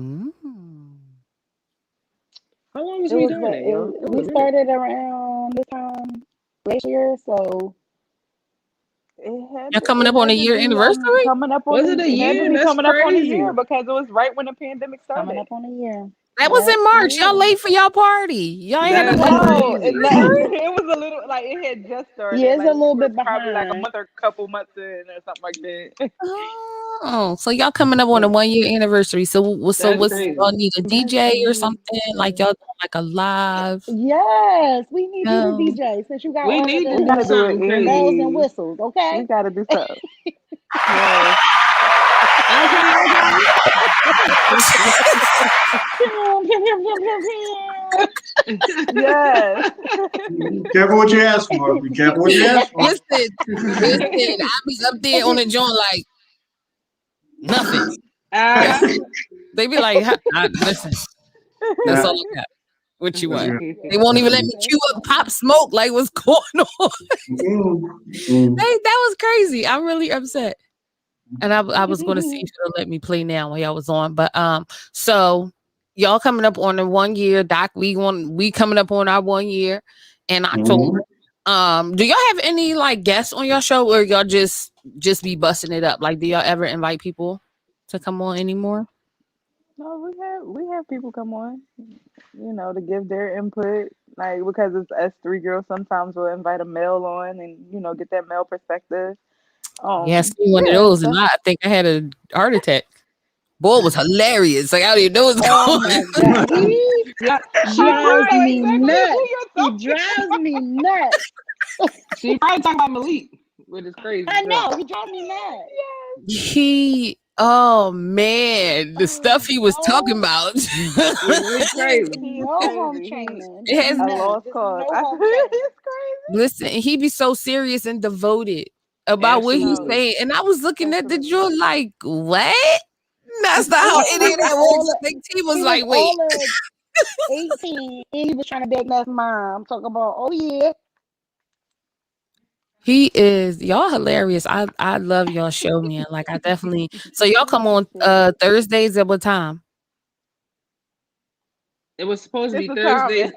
long was we doing it? We started around this time last year, so you're coming up on a year anniversary? Coming up on Was it a year? That's coming up on a crazy. year because it was right when the pandemic started. coming up on a year. That was in March. Y'all late for y'all party. Y'all ain't had No, it was a little like it had just started. Yeah, it's like, a little bit probably like a behind. month or couple months in or something like that. Oh, so y'all coming up on a 1 year anniversary. So what's crazy. y'all need a DJ or something? Like y'all doing like a live? Yes, we need you to DJ since you got We all need of to the do something crazy. bells and whistles. Okay. We gotta do something. Yes. Be careful what you ask for. Be careful what you ask for. Listen, I be up there on the joint like nothing. They be like, listen, that's all I got. What you want? They won't even let me chew up Pop Smoke. Like, what's going on? That was crazy. I'm really upset. And I was going to see if you'll let me play now while y'all was on. But so y'all coming up on the 1 year, Doc. We coming up on our 1 year in October. Do y'all have any like guests on your show, or y'all just be busting it up? Like, do y'all ever invite people to come on anymore? No, we have people come on, you know, to give their input. Like, because it's us 3 girls, sometimes we'll invite a male on and, you know, get that male perspective. Yeah, I seen one of those, and I think I had a heart attack. Boy, it was hilarious. Like, I don't even know what's going on. Drives me nuts. He drives me nuts. She probably talking about Malik, which is crazy. I know, he drives me nuts. Oh man, the stuff he was talking about. It's crazy. No home training. It has A lost cause. No home It's training. crazy. Listen, he be so serious and devoted about what he's Absolutely. saying, and I was looking at the joint like, what? That's not how any of that works. He was like, wait. All of 18, and he was trying to beg that mom, talking about, oh yeah. He is, y'all hilarious. I love y'all show, man. Like, I definitely. So y'all come on Thursdays at what time? It was supposed to be It's the time. Thursday.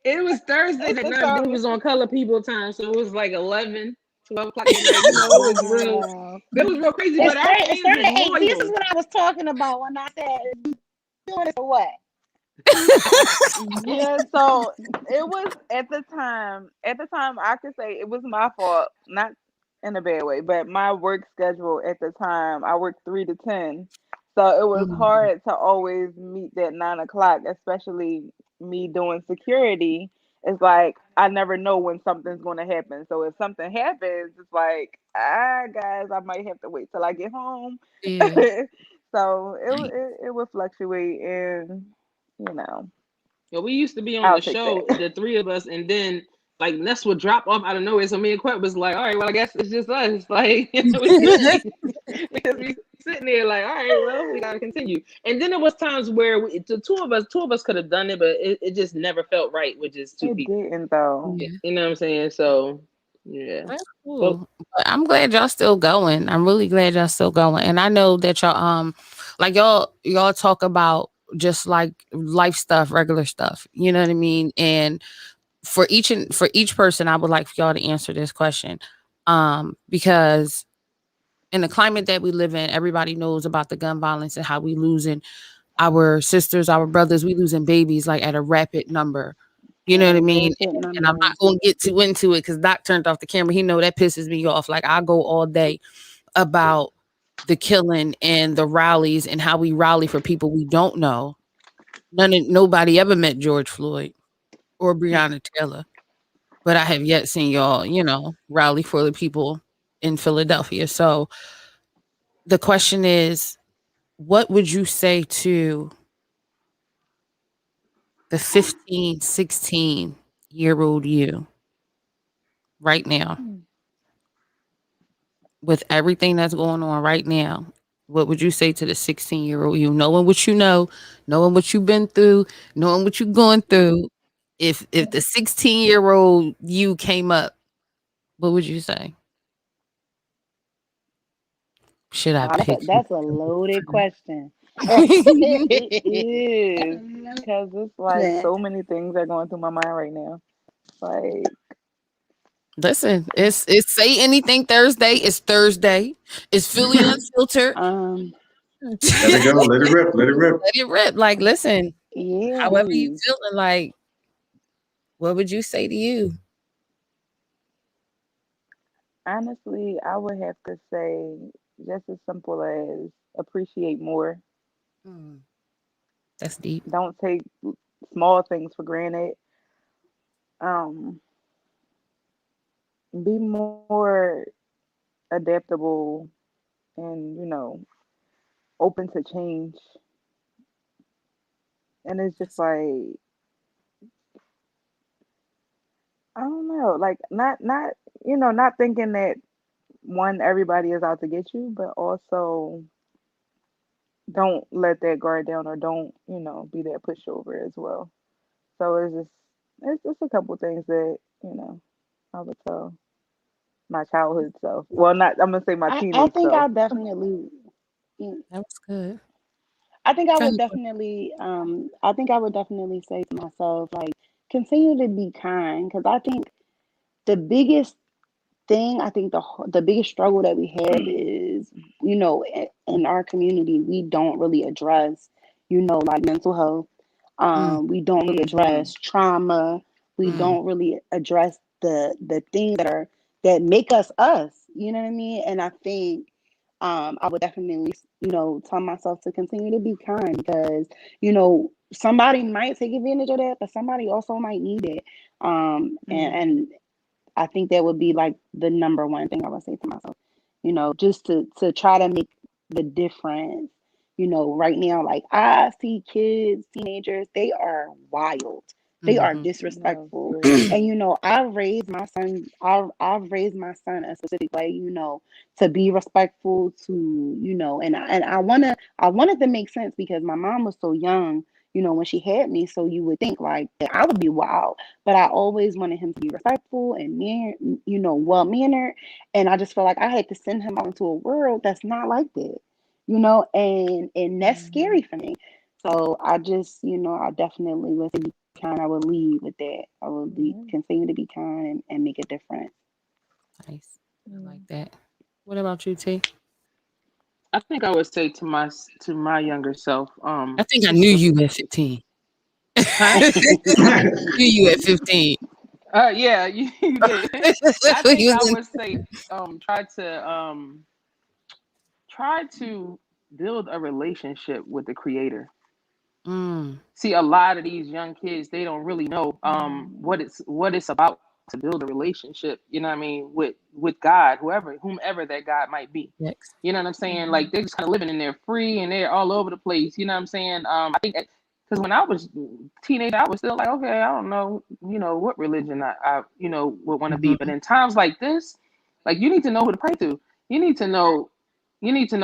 It was Thursday. It's the It time. was on Color People time, so it was like 11, 12 o'clock. You know, it was real. Wow. It was real crazy. It's But our starting fans to was hate. This is loyal. what I was talking about when I said, you doing it for what? Yeah, so it was at the time. At the time, I could say it was my fault, not in a bad way, but my work schedule at the time, I worked 3 to 10, so it was Mm, hard to always meet that 9 o'clock, especially me doing security. It's like I never know when something's going to happen. So if something happens, it's like, guys, I might have to wait till I get home. yeah. So Like, it would fluctuate, and you know. Yeah, we used to be on I'll the take show, that. the three of us, and then like Ness would drop off out of nowhere. So me and Quet was like, all right, well, I guess it's just us. Like, we still be because we sitting there like, all right, well, we gotta continue. And then there was times where the two of us could have done it, but it just never felt right with just two It people. didn't though. yeah. You know what I'm saying? So yeah. That's But cool. But I'm glad y'all still going. I'm really glad y'all still going. And I know that y'all like y'all talk about just like life stuff, regular stuff. You know what I mean? And for each person, I would like for y'all to answer this question. Because in the climate that we live in, everybody knows about the gun violence and how we losing our sisters, our brothers, we losing babies like at a rapid number. You know At what a I mean? rapid And I'm number. not gonna get too into it because Doc turned off the camera. He know that pisses me off. Like I go all day about the killing and the rallies and how we rally for people we don't know. Nobody ever met George Floyd or Breonna Taylor, but I have yet seen y'all, rally for the people in Philadelphia. So the question is, what would you say to the 15, 16-year-old you right now Hmm. with everything that's going on right now? What would you say to the 16-year-old you, knowing what you know, knowing what you've been through, knowing what you're going through? If the 16-year-old you came up, what would you say? Should I Wow, pick you? that's a loaded question. It is because it's like Yeah. so many things are going through my mind right now. Like, Listen, it's Say Anything Thursday. It's Thursday. It's Philly Unfiltered. um, Let Let it go. Let it rip. Let it rip. it rip. Like, listen, yeah. however you feeling, like, what would you say to you? honestly, I would have to say just as simple as appreciate more. Mm, that's deep. Don't take small things for granted. Um, be more adaptable and, open to change. And it's just like, I don't know, like not thinking that one, everybody is out to get you, but also don't let that guard down, or don't, be that pushover as well. So it's just a couple things that, I would tell my childhood self. Well, not I'm gonna say my I teenage think self. I'll definitely. mm, That was good. I think I Go would ahead. definitely. I think I would definitely say to myself, like, continue to be kind, because I think the biggest thing, I think the biggest struggle that we have is, in our community, we don't really address, like mental health. Mm, We don't really Hmm. address trauma. We mm, don't really address the things that make us us. You know what I mean? And I think I would definitely, tell myself to continue to be kind, because, somebody might take advantage of that, but somebody also might need it. And I think that would be like the number one thing I would say to myself, just to try to make the difference. Right now, like, I see kids, teenagers, they are wild. They are mhm, No, disrespectful. for real. And I've raised my son a specific way, to be respectful, to, and I wanted to make sense, because my mom was so young, when she had me. So you would think like that I would be wild, but I always wanted him to be respectful and well mannered. And I just felt like I had to send him out into a world that's not like that, and that's Hmm. scary for me. So I just, I definitely would say be kind. I would lead with that. I would Yeah. continue to be kind and make a difference. nice. I Yeah. like that. What about you, T? I think I would say to my younger self, I think I just knew you at 15. You at 15. Yeah, you did. I think I would say try to build a relationship with the creator. See, a lot of these young kids, they don't really know what it's about to build a relationship, you know what I mean, with God, whomever that God might be. Yes. You know what I'm saying? Like, they're just kind of living in there free and they're all over the place, you know what I'm saying? I think because when I was a teenager, I was still like, okay, I don't know, what religion I would want to be. But in times like this, like, you need to know who to pray to. You need to know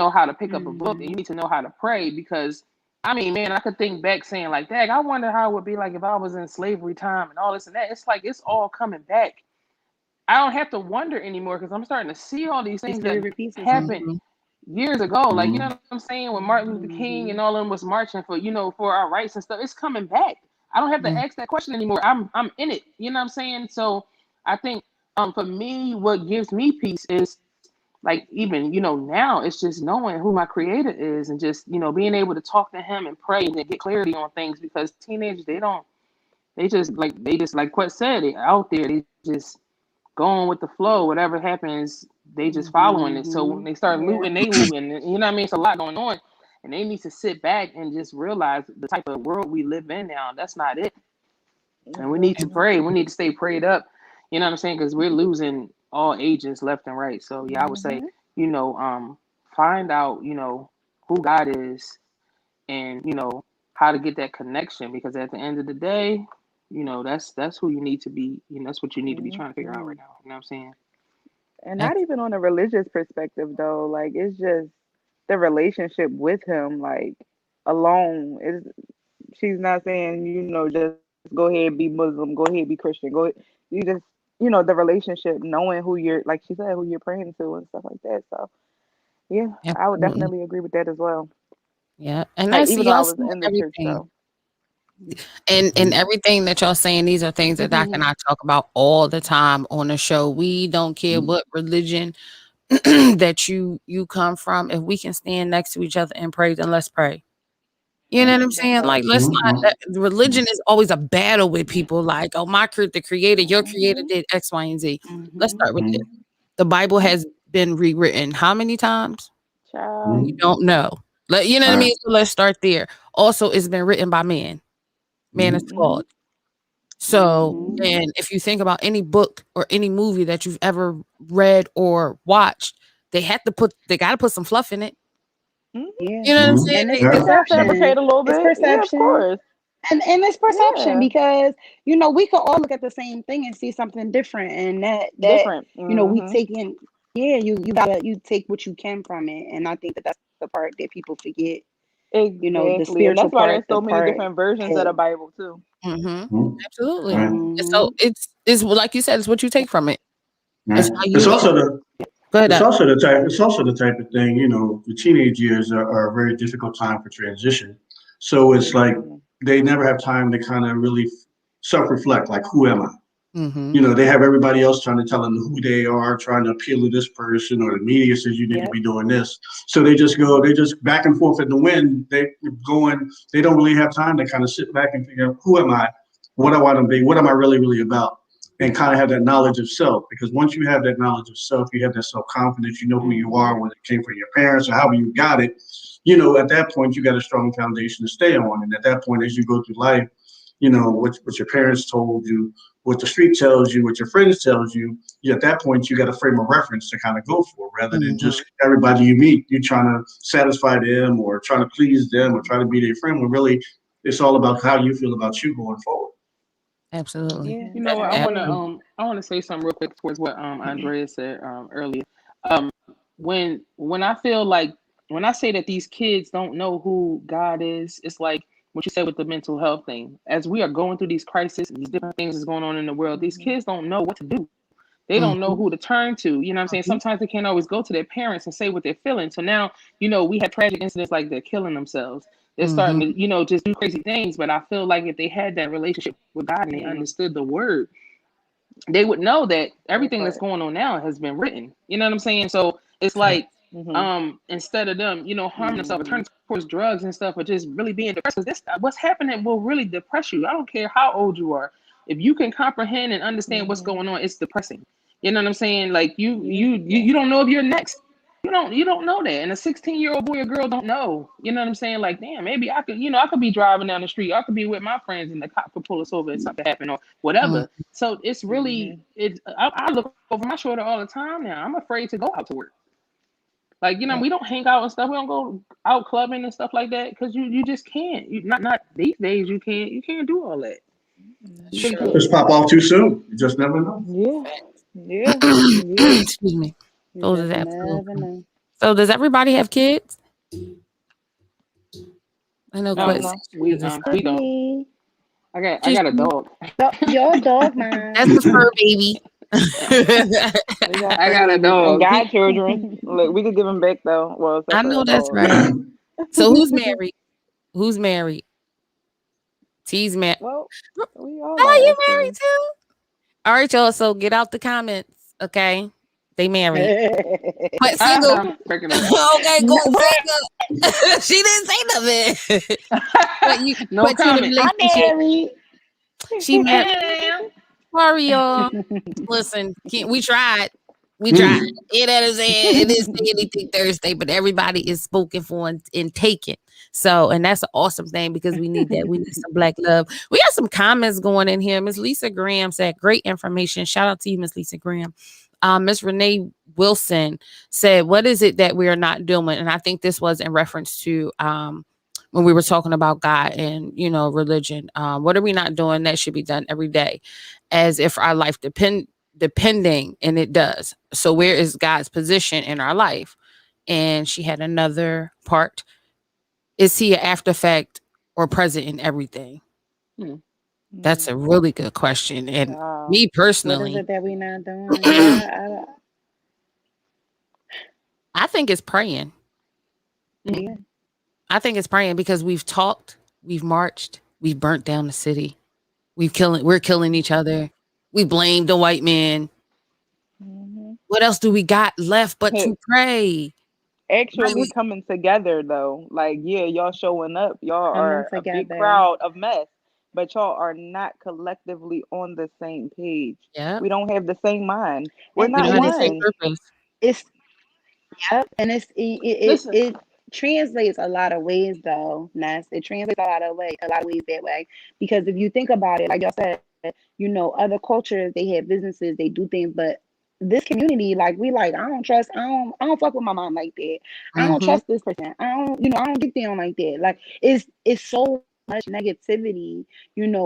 how to pick up a book, and you need to know how to pray, because I mean, man, I could think back saying like, dang, I wonder how it would be like if I was in slavery time and all this and that. It's like, it's all coming back. I don't have to wonder anymore, because I'm starting to see all these things that happened years ago. Like, you know what I'm saying? When Martin Luther King and all of them was marching for, for our rights and stuff, it's coming back. I don't have to ask that question anymore. I'm in it. You know what I'm saying? So I think for me, what gives me peace is, like, even, now it's just knowing who my creator is, and just, being able to talk to him and pray and get clarity on things, because teenagers, they just like Quet said, they out there, they just going with the flow. Whatever happens, they just following it. So when they start looting, they looting. You know what I mean? It's a lot going on, and they need to sit back and just realize the type of world we live in now, that's not it. And we need to pray. We need to stay prayed up. You know what I'm saying? Because we're losing all ages left and right. So yeah, I would say, find out, who God is, and how to get that connection. Because at the end of the day, that's who you need to be. That's what you need to be trying to figure out right now. You know what I'm saying? And not even on a religious perspective though. Like, it's just the relationship with him, like, alone is. She's not saying, just go ahead, be Muslim, go ahead, be Christian, you just, the relationship, knowing who you're, like she said, who you're praying to and stuff like that. So yeah, I would definitely agree with that as well. Yeah. And Like, that's even though I was in the church though. And everything that y'all saying, these are things that Doc and I talk about all the time on the show. We don't care what religion that you come from. If we can stand next to each other and pray, then let's pray. You know what I'm saying? Like, let's not. Religion is always a battle with people. Like, oh, the creator, your creator did X, Y, and Z. Let's start with this. The Bible has been rewritten how many times? Child. You don't know. You know what I mean? So let's start there. Also, it's been written by man. Man is flawed. So, and if you think about any book or any movie that you've ever read or watched, they got to put some fluff in it. You know what I'm saying? And it's perception. Fabricate a little bit. It's perception. Yeah, of course. And it's perception, because we could all look at the same thing and see something different, and that different. We taking you take what you can from it, and I think that's the part that people forget. Exactly. The spiritual and that's why part, there's so many different versions of the Bible too. Absolutely. So it's like you said, it's what you take from it. It's also the type of thing, the teenage years are a very difficult time for transition. So it's like they never have time to kind of really self-reflect, like, who am I? They have everybody else trying to tell them who they are, trying to appeal to this person, or the media says you need to be doing this. So they just back and forth in the wind. They don't really have time to kind of sit back and figure out, who am I? What do I want to be? What am I really, really about? And kind of have that knowledge of self. Because once you have that knowledge of self, you have that self-confidence, you know who you are, whether it came from your parents or however you got it. At that point, you got a strong foundation to stay on. And at that point, as you go through life, what your parents told you, what the street tells you, what your friends tells you, at that point, you got a frame of reference to kind of go for, rather than just everybody you meet, you're trying to satisfy them or trying to please them or try to be their friend. When really, it's all about how you feel about you going forward. Absolutely. You know what? I want to say something real quick towards what Andrea said earlier. When I feel like, when I say that these kids don't know who God is, it's like what you said with the mental health thing. As we are going through these crises, these different things is going on in the world, these kids don't know what to do. They don't know who to turn to. You know what I'm saying? Sometimes they can't always go to their parents and say what they're feeling. So now, we have tragic incidents like they're killing themselves. They're starting to, just do crazy things. But I feel like if they had that relationship with God and they understood the word, they would know that everything that's going on now has been written. You know what I'm saying? So it's like, instead of them, harming themselves or turning towards drugs and stuff, or just really being depressed. 'Cause what's happening will really depress you. I don't care how old you are. If you can comprehend and understand what's going on, it's depressing. You know what I'm saying? Like you don't know if you're next. You don't know that. And a 16-year-old boy or girl don't know. You know what I'm saying? Like, damn, maybe I could be driving down the street. I could be with my friends and the cop could pull us over and something happen or whatever. So it's really I look over my shoulder all the time now. I'm afraid to go out to work. Like, we don't hang out and stuff. We don't go out clubbing and stuff like that because you just can't. Not these days. You can't do all that. Just pop off too soon. You just never know. Yeah. Excuse me. You Those just are never absolutely. know. So does everybody have kids? I know No, Quest. no. We don't. Me. I got a dog. Your dog, man. That's the fur baby. I got a dog. Godchildren. Look, we could give them back though. Well, I except for know a that's dog. right. So who's married? Who's married? T's married. Well, we all Oh, are you actually. married too? All right, y'all. So get out the comments, okay? They married. But single. Breaking up. Okay, go single. She didn't say nothing. But you, No but you in a comment. I'm relationship. married. She married. Sorry, y'all. Listen, we tried. We tried. It is Say Anything Thursday, but everybody is spoken for and taken. So, and that's an awesome thing because we need that. We need some black love. We got some comments going in here. Miss Lisa Graham said, great information. Shout out to you, Miss Lisa Graham. Miss Renee Wilson said, what is it that we are not doing? And I think this was in reference to when we were talking about God and, religion. What are we not doing that should be done every day as if our life depending, and it does. So where is God's position in our life? And she had another part. Is he an after effect or present in everything? That's a really good question. And Wow. me What is personally, it that we not doing? I think it's praying. Yeah. I think it's praying because we've talked, we've marched, we've burnt down the city. We're killing each other. We blame the white man. What else do we got left but to pray? Actually coming together though. Like, yeah, y'all showing up. Y'all are a big together. crowd of mess, but y'all are not collectively on the same page. Yeah. We don't have the same mind. We're And We not don't have the same one. purpose. It's and it translates a lot of ways though, Ness. It translates a lot of ways that way. Because if you think about it, like y'all said, other cultures, they have businesses, they do things, but this community, like I don't fuck with my mom like that. I don't trust this person. I don't get down like that. Like it's so much negativity,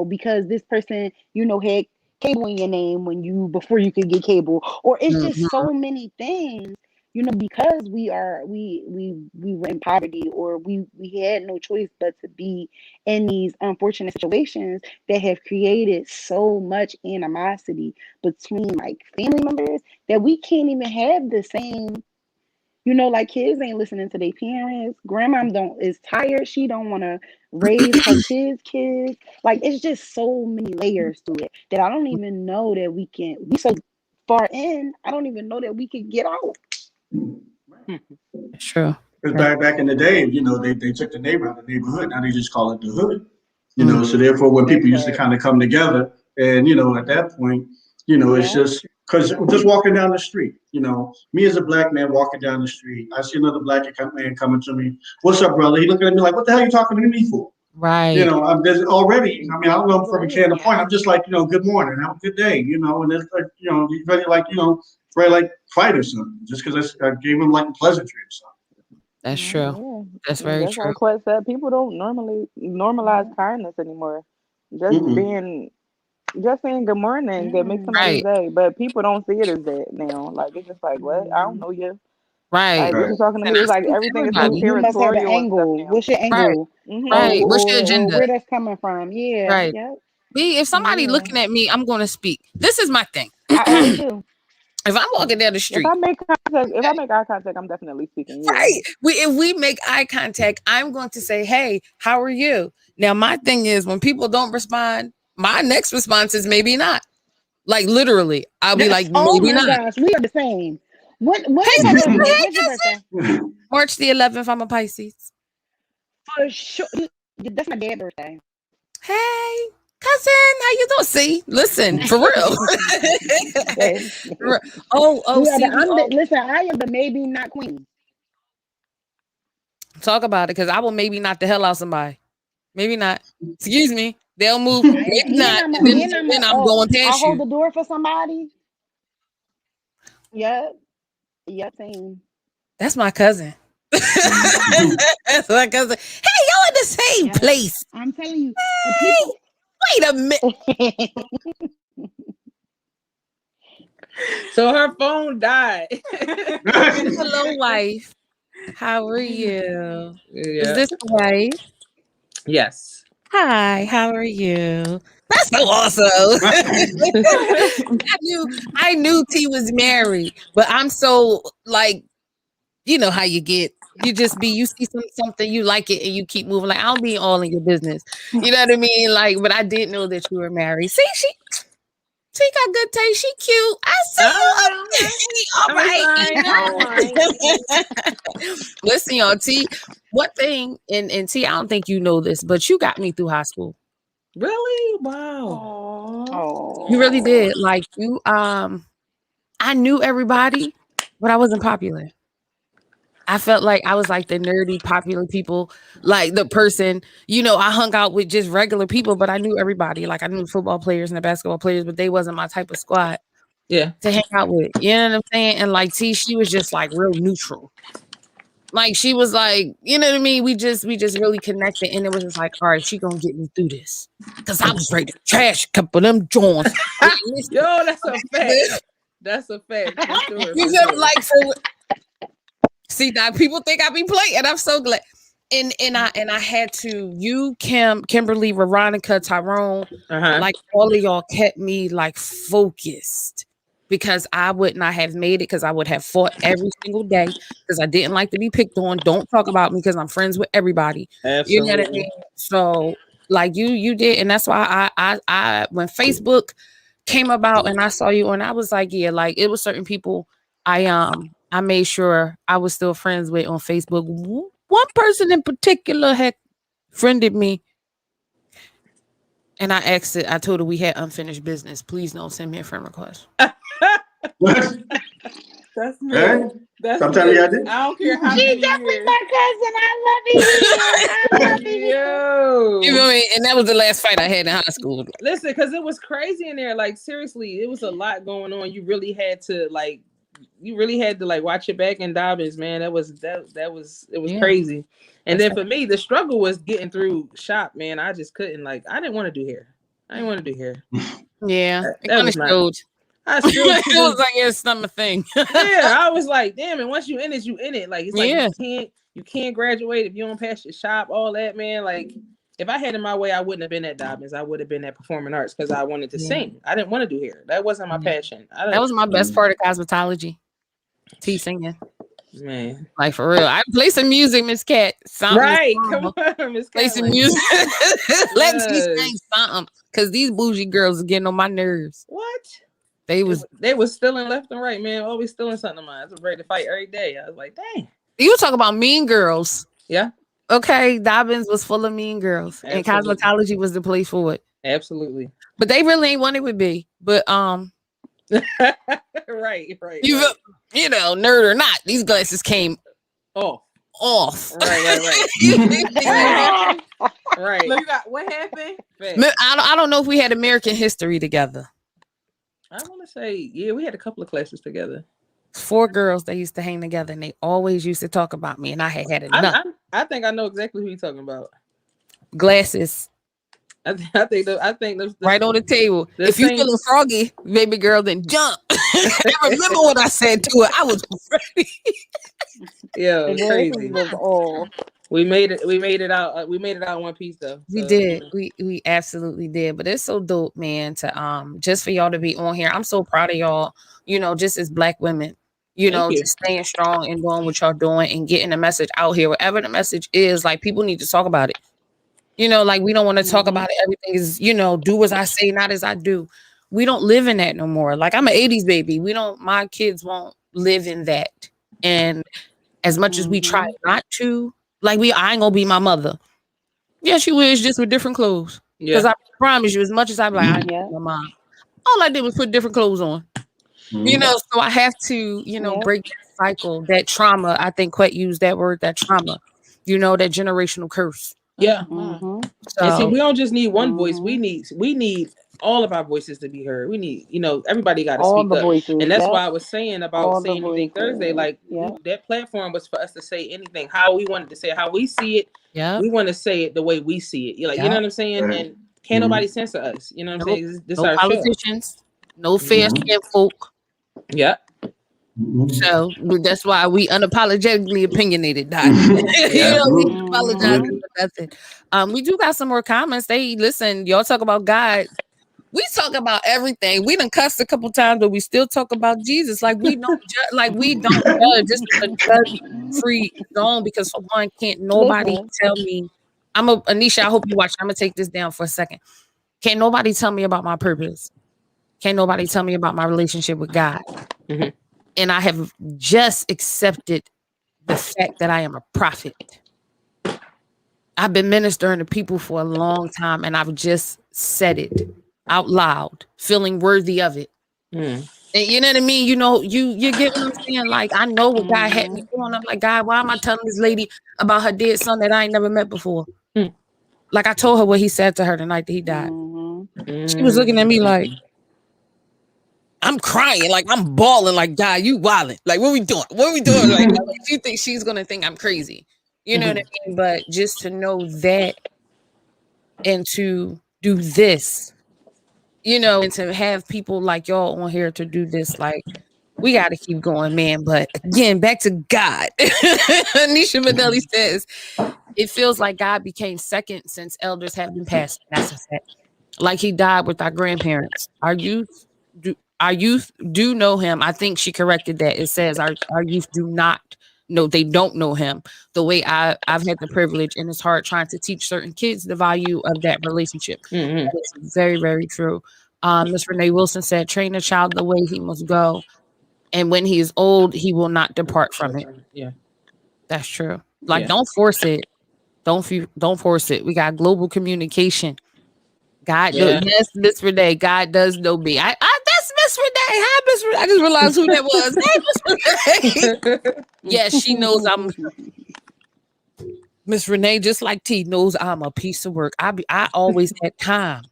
because this person, had cable in your name before you could get cable, or it's just so many things, because we were in poverty, or we had no choice but to be in these unfortunate situations that have created so much animosity between like family members that we can't even have the same, like kids ain't listening to their parents. Grandma is tired. She don't want to raise her kids. Like it's just so many layers to it that I don't even know that we so far in. I don't even know that we can get out. It's true. Because back in the day, they took the neighbor out of the neighborhood. Now they just call it the hood. So therefore, when people used to kind of come together, and at that point, it's just because just walking down the street, me as a black man walking down the street, I see another black man coming to me. What's up, brother? He looking at me like, what the hell are you talking to me for? Right. I'm there's already. I don't know from a can of point. I'm just like, good morning, have a good day, and it's like, he's ready like fight or something, just because I gave him like a pleasantry or something. That's true. Yeah. That's very That's true. like Quest said. People don't normalize kindness anymore. Just saying good morning that makes somebody's day, but people don't see it as that now. Like it's just like, what? I don't know you. Right. Like what you talking to me? It's like everything is so You must have an territorial and angle. stuff now. What's your angle? Right. What's your Or agenda? where that's coming from? Yeah. Right. Yep. If somebody looking at me, I'm going to speak. This is my thing. I always do. If I'm walking down the street, If I make eye contact, I'm definitely speaking. Yeah. right? If we make eye contact, I'm going to say, "Hey, how are you?" Now, my thing is when people don't respond, my next response is maybe not. Like literally, I'll be like, oh maybe my not. gosh, we are the same. When's Hey, your cousin, birthday? hey, When's your cousin. birthday? March the 11th, I'm a Pisces. For sure. That's my dad's birthday. Hey, cousin, how you doing? See, listen, for real. Listen, I am the maybe not queen. Talk about it, because I will maybe knock the hell out somebody. Maybe not. Excuse me. They'll move. Maybe not. And then I'm going I'll past hold you. the door for somebody. Yep. Same. That's my cousin. That's my cousin. Hey, y'all in the same place. I'm telling you. Hey, wait a minute. So her phone died. Hello, wife. How are you? Is this the wife? Yes. Hi, how are you? That's so awesome. I knew T was married, but I'm so like, you know how you get. You see something, you like it, and you keep moving. Like, I'll be all in your business. You know what I mean? Like, but I didn't know that you were married. See, she got good taste. She cute. I see you. All right. Listen, y'all, T, one thing, and T, I don't think you know this, but you got me through high school. Really? Wow. Oh. You really did. Like, you, I knew everybody, but I wasn't popular. I felt like I was like the nerdy, popular people, like the person, I hung out with just regular people, but I knew everybody. Like, I knew the football players and the basketball players, but they wasn't my type of squad to hang out with. You know what I'm saying? And like T, she was just like real neutral. Like, she was like, you know what I mean? We just really connected, and it was just like, all right, she gonna get me through this, because I was ready to trash a couple of them joints. Yo, that's a fact. That's a fact. You feel like, for see, now people think I be playing, and I'm so glad. And I had to, you, Kim, Kimberly, Veronica, Tyrone, like all of y'all kept me like focused, because I would not have made it, because I would have fought every single day, because I didn't like to be picked on. Don't talk about me, because I'm friends with everybody. Absolutely. You know what I mean? So like you did, and that's why I when Facebook came about and I saw you, and I was like, yeah, like it was certain people I made sure I was still friends with on Facebook. One person in particular had friended me, and I told her we had unfinished business. Please don't send me a friend request. That's me. That's sometimes me. I did. I don't care how She's many definitely years. my cousin. I love you. Yo. You know what I mean? And that was the last fight I had in high school. Listen, because it was crazy in there. Like, seriously, it was a lot going on. You really had to watch your back in Dobbins, man. It was crazy. And then for me, the struggle was getting through shop, man. I just couldn't, I didn't want to do hair. I didn't want to do hair. Yeah. That was showed. I still it was like, it's not my thing. Yeah, I was like, damn it. Once you in it, you in it. Like, it's like Yeah. you can't graduate if you don't pass your shop, all that, man. Like, if I had it my way, I wouldn't have been at Dobbins. I would have been at Performing Arts, because I wanted to sing. I didn't want to do hair. That wasn't my passion. That was my best part of cosmetology. T singing. Man. Like, for real. I play some music, Miss Cat. Right. Come on, Miss Cat. Play some music. Let me sing something. Because these bougie girls are getting on my nerves. What? They was stealing left and right, man. Always stealing something of mine. I was ready to fight every day. I was like, dang. You talk about mean girls. Yeah. Okay. Dobbins was full of mean girls. Absolutely. And cosmetology was the place for it. Absolutely. But they really ain't what it would be. But right. You nerd or not, these glasses came off. Right. Right. What happened? I don't know if we had American history together. I want to say, yeah, we had a couple of classes together. 4 girls that used to hang together, and they always used to talk about me, and I had enough. I think I know exactly who you're talking about. Glasses. I think those right on the table. If you feeling froggy, baby girl, then jump. I remember what I said to her. I was ready. Yeah, it was crazy. We made it out. We made it out in one piece though. We did. We absolutely did. But it's so dope, man, to just for y'all to be on here. I'm so proud of y'all, just as Black women, just staying strong and doing what y'all doing and getting the message out here. Whatever the message is, like, people need to talk about it. Like, we don't want to talk about it. Everything is, do as I say, not as I do. We don't live in that no more. Like, I'm an 80s baby. My kids won't live in that. And as much as we try not to, like I ain't gonna be my mother. Yeah, she was just with different clothes. Because I promise you, as much as I'm like, I ain't my mom, all I did was put different clothes on. You know, so I have to, break that cycle, that trauma. I think Quet used that word, that trauma, that generational curse. Yeah. Mm-hmm. So, And see, we don't just need one voice. We need all of our voices to be heard. We need, everybody got to All speak the up. voices. And that's Yep. why I was saying about All the saying anything voices. Thursday. Like Yep. that platform was for us to say anything, how we wanted to say it, how we see it. yeah, We want to say it the way we see it. You're like, you know what I'm saying? Right. And can't nobody censor us. You know what I'm saying? This no our politicians, no fair skin folk. show. Yeah. So that's why we unapologetically opinionated, Doc. Yeah. We apologize for nothing. We do got some more comments. Listen, y'all talk about God. We talk about everything. We done cussed a couple times, but we still talk about Jesus. Like we don't judge. This is a judge-free zone because for one, can't nobody tell me. Anisha, I hope you watch. I'm gonna take this down for a second. Can't nobody tell me about my purpose. Can't nobody tell me about my relationship with God. Mm-hmm. And I have just accepted the fact that I am a prophet. I've been ministering to people for a long time, and I've just said it out loud, feeling worthy of it. And you know what I mean? You get what I'm saying? Like, I know what God had me doing. I'm like, God, why am I telling this lady about her dead son that I ain't never met before? Like, I told her what he said to her the night that he died. She was looking at me like, I'm crying, like I'm bawling, like God, you wilding. Like, what we doing? What we doing? Like she thinks she's gonna think I'm crazy. You know what I mean? But just to know that and to do this, and to have people like y'all on here to do this, like we gotta keep going, man. But again, back to God. Anisha Manelli says it feels like God became second since elders have been passed. That's a fact. Like he died with our grandparents. Our youth do know him. I think she corrected that. It says our youth do not know. They don't know him the way I've had the privilege, and it's hard trying to teach certain kids the value of that relationship. That is very, very true. Miss Renee Wilson said, train a child the way he must go. And when he is old, he will not depart from it. Yeah. That's true. Like, don't force it. Don't force it. We got global communication. God, yes, Miss Renee. God does know me. That's Miss Renee. Hi, Miss Renee. I just realized who that was. Hey, Miss Renee. Yes, she knows I'm Miss Renee. Just like T knows I'm a piece of work. I always had time.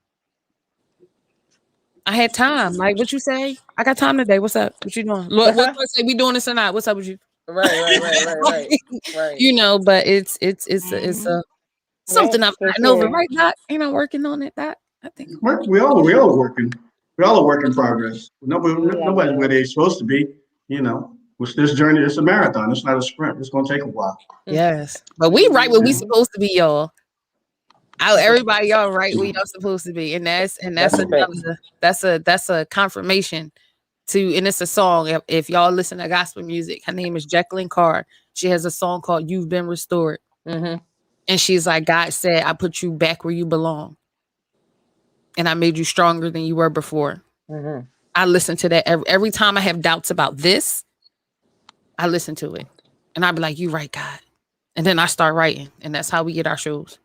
I had time. Like, what you say? I got time today. What's up? What you doing? What I say? We doing this or not? What's up with you? Right. But it's a something I've gotten over, right? Doc, ain't I working on it, Doc? I think we all are working. We all a work in progress. Nobody's where they're supposed to be. With this journey, it's a marathon. It's not a sprint. It's going to take a while. Yes, but we right where we supposed to be, y'all. Everybody, y'all right where y'all supposed to be, and that's a confirmation to, and it's a song. If y'all listen to gospel music, her name is Jacqueline Carr. She has a song called "You've Been Restored," and she's like, God said, "I put you back where you belong, and I made you stronger than you were before." I listen to that every time I have doubts about this. I listen to it, and I be like, "You right, God," and then I start writing, and that's how we get our shows.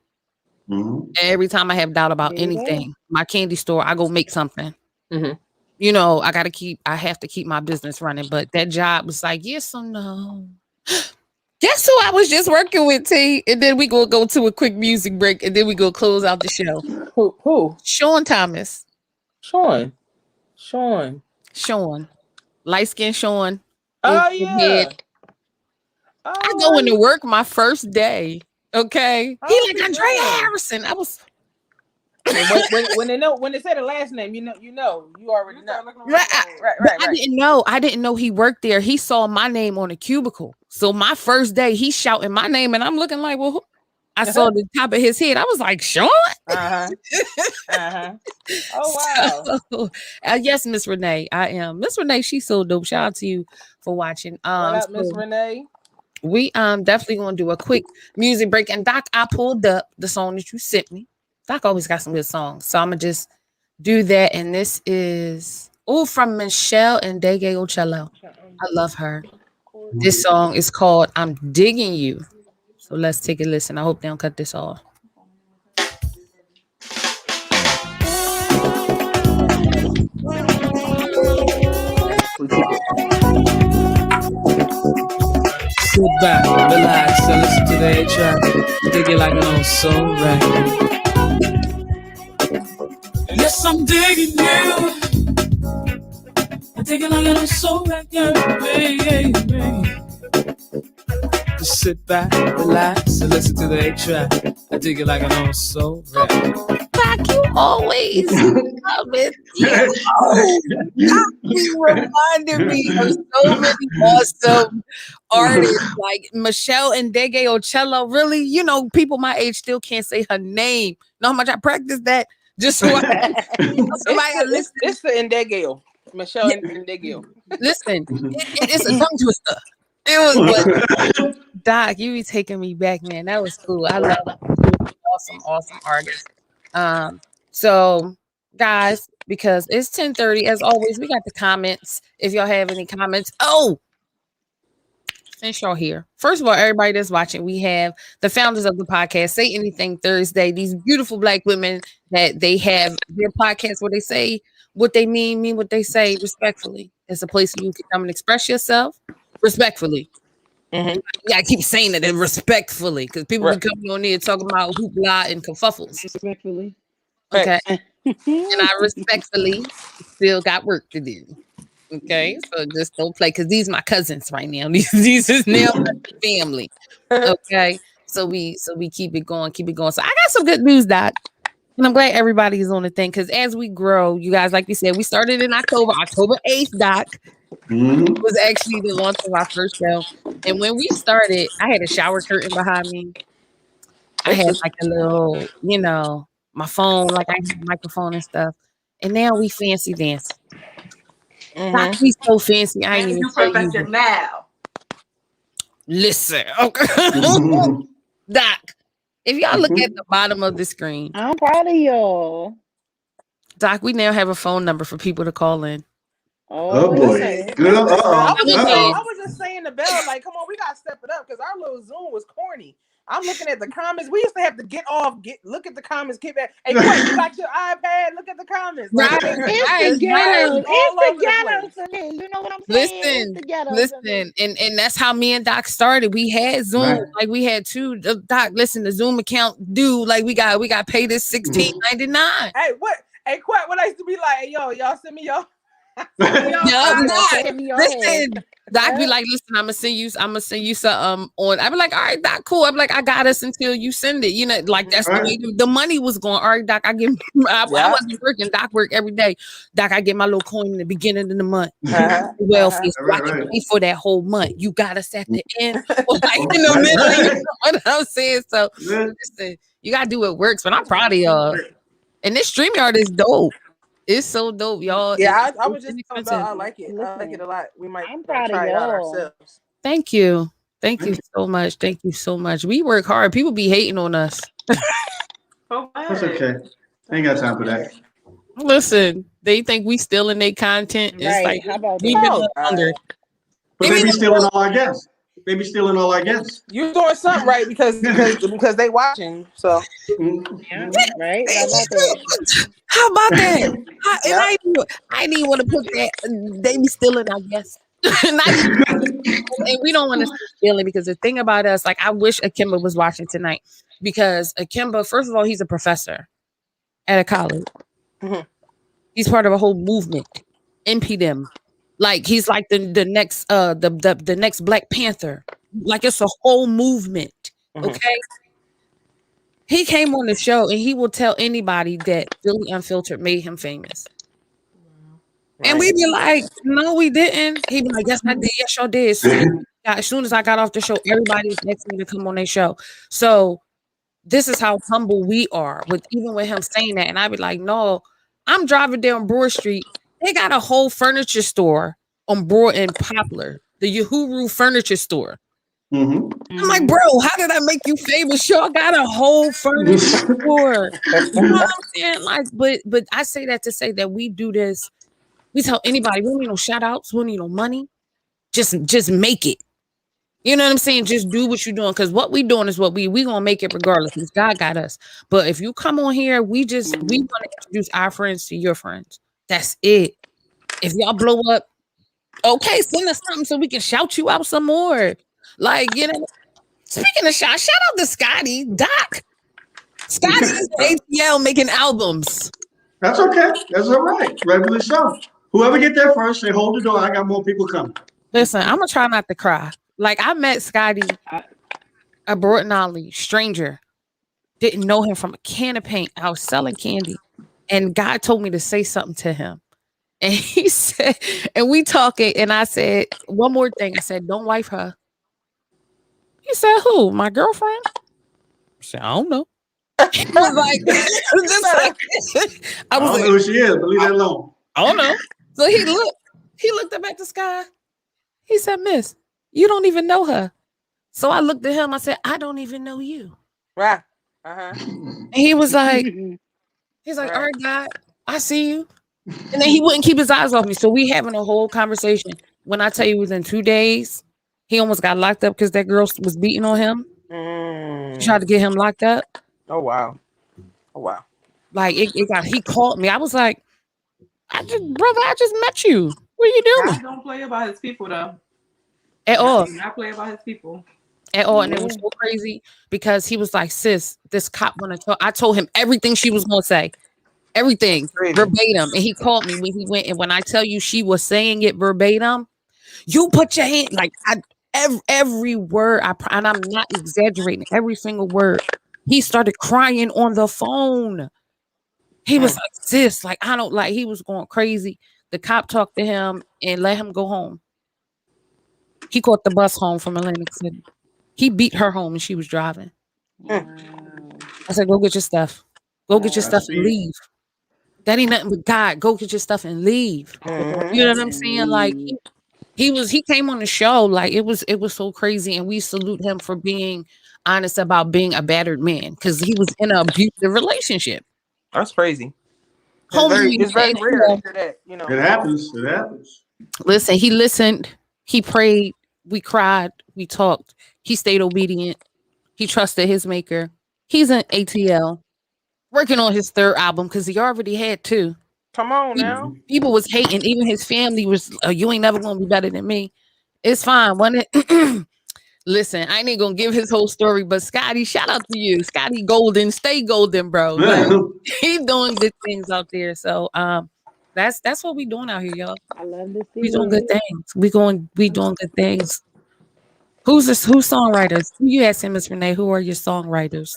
Every time I have doubt about anything, my candy store, I go make something. I have to keep my business running, but that job was like, yes or no. Guess who I was just working with, T? And then we go to a quick music break, and then we go close out the show. Who? Sean Thomas. Sean. Light skin Sean. Oh, yeah. I go into work my first day. Okay. He like Andrea Harrison. I was when they say the last name, you already know. Right. I didn't know he worked there. He saw my name on a cubicle. So my first day, he's shouting my name, and I'm looking like, well, who? I saw the top of his head. I was like, Sean. Oh wow. So, yes, Miss Renee, I am Miss Renee. She's so dope. Shout out to you for watching. What up, Miss Renee? We definitely gonna do a quick music break. And Doc, I pulled up the song that you sent me. Doc always got some good songs, so I'm gonna just do that. And this is Oh, from Michelle and Dege Ocello. I love her. This song is called I'm Digging You. So let's take a listen. I hope they don't cut this off. Sit back, relax, and listen to the track. Dig it like an old soul record. Yes, I'm digging you. I'm digging like an old soul record, baby. Just sit back, relax, and listen to the track. I dig it like an old soul record. Doc, you always love it. You reminded me of so many awesome artists like Michelle and Dege Ocello. Really, you know, people my age still can't say her name. Know how much I practiced that just so somebody listen. It's the Indegio. Michelle and Indegio. Listen, it's a tongue twister. It was, but Doc, you be taking me back, man. That was cool. I love awesome artists. So guys, because it's 10:30, as always, we got the comments. If y'all have any comments, since y'all here, first of all, everybody that's watching, we have the founders of the podcast, Say Anything Thursday. These beautiful Black women that they have their podcast where they say what they mean what they say respectfully. It's a place where you can come and express yourself respectfully. Mm-hmm. Yeah, I keep saying it respectfully because people be coming on there talking about hoopla and kerfuffles. Respectfully. Okay. And I respectfully still got work to do. Okay. So just don't play because these my cousins right now. These is now my family. Okay. So we keep it going. So I got some good news, Doc. And I'm glad everybody is on the thing because as we grow, you guys, like we said, we started in October 8th, Doc. It was actually the launch of our first show. And when we started, I had a shower curtain behind me. I had like a little, my phone, like I had a microphone and stuff. And now we fancy dancing. Doc, we so fancy. I ain't even tell you. Now. Listen, okay. Doc, if y'all look at the bottom of the screen, I'm proud of y'all. Doc, we now have a phone number for people to call in. Oh boy. Girl, I was just saying to Belle, like, come on, we gotta step it up because our little Zoom was corny. I'm looking at the comments. We used to have to look at the comments, get back. Hey, quick, you got your iPad? Look at the comments. Right. It's the ghetto. It's the ghetto to me. You know what I'm saying? Listen, and that's how me and Doc started. We had Zoom, like we had two. Doc, listen, the Zoom account due. Like we got pay this $16.99. Hey, what? Hey, quick, what I used to be like, hey, yo, y'all send me y'all. Listen, Doc be like, listen, I'm gonna send you some on. I be like, all right, Doc, cool. I be like, I got us until you send it. You know, like that's the way the money was going. All right, Doc, I wasn't working. Doc work every day. Doc, I get my little coin in the beginning of the month. Welfare, so I can pay for that whole month. You got us at the end, or like in the middle. You know what I'm saying? So listen, you gotta do what works. But I'm proud of y'all. And this StreamYard is dope. It's so dope, y'all. Yeah, I was just talking about I like it. I like it a lot. We might try it out ourselves. Thank you. Thank you so much. Thank you so much. We work hard. People be hating on us. That's okay. I ain't got time for that. Listen, they think we stealing their content. It's right. like How about we that? But they be stealing all our guests. They be stealing all our guests. You're doing something right because they watching. So yeah, right. How about that? And I didn't even want to put that. They be stealing our guests. And we don't want to steal it because the thing about us, like I wish Akimba was watching tonight because Akimba, first of all, he's a professor at a college. Mm-hmm. He's part of a whole movement, NPDM. Like he's like the next the next Black Panther. Like it's a whole movement. Okay. He came on the show and he will tell anybody that Philly Unfiltered made him famous. And we'd be like, no, we didn't. He'd be like, yes, I did. Yes, y'all did. So, as soon as I got off the show, everybody was next me to come on their show. So this is how humble we are even with him saying that. And I'd be like, no, I'm driving down Broad Street. They got a whole furniture store on Broad and Poplar, the Uhuru furniture store. Mm-hmm. I'm like, bro, how did I make you famous? Sure, I got a whole furniture store. You know what I'm saying? Like, but I say that to say that we do this We tell anybody, we don't need no shout outs, we don't need no money. Just make it. You know what I'm saying? Just do what you're doing. Because what we doing is what we gonna make it regardless. Because God got us. But if you come on here, we want to introduce our friends to your friends. That's it. If y'all blow up, okay, send us something so we can shout you out some more. Like, you know, speaking of shout out to Scotty, Doc. Scotty is ATL making albums. That's okay. That's all right. Regularly so. Whoever get there first, say hold the door. I got more people coming. Listen, I'm gonna try not to cry. Like, I met Scotty at Broughton Ollie, stranger. Didn't know him from a can of paint. I was selling candy, and God told me to say something to him. And he said, and we talking, and I said one more thing. I said, don't wife her. He said, who? My girlfriend? I said, I don't know. He was like, I don't know who she is, but leave that alone. I don't know. So he looked up at the sky. He said, Miss, you don't even know her. So I looked at him. I said, I don't even know you. Right. And he was like, all right, God, I see you. And then he wouldn't keep his eyes off me. So we having a whole conversation. When I tell you within 2 days, he almost got locked up because that girl was beating on him. She tried to get him locked up. Oh wow. Like he called me. I was like, I just met you. What are you doing? God don't play about his people though. At all. Do not play about his people. At all. And it was so crazy because he was like, sis, this cop wanna talk. I told him everything she was gonna say. Everything verbatim. And he called me when he went. And when I tell you she was saying it verbatim, you put your hand like every word and I'm not exaggerating, every single word. He started crying on the phone. He was like, sis, like I don't like he was going crazy. The cop talked to him and let him go home. He caught the bus home from Atlantic City. He beat her home and she was driving. I said, go get your stuff. Go get your stuff and leave. That ain't nothing but God. Go get your stuff and leave. You know what I'm saying? Like he came on the show. Like it was so crazy. And we salute him for being honest about being a battered man because he was in an abusive relationship. That's crazy. Homie, it's very rare to that, you know. It happens. Listen, he listened, he prayed, we cried, we talked, he stayed obedient, he trusted his maker. He's an ATL. Working on his third album because he already had 2. Come on now. People was hating. Even his family was, you ain't never gonna be better than me. It's fine. Listen, I ain't gonna give his whole story, but Scotty, shout out to you. Scotty Golden, stay golden, bro. Like, he's doing good things out there. So that's what we doing out here, y'all. I love this. We doing good things. We doing good things. Who's songwriters? You asked him, Miss Renee, who are your songwriters?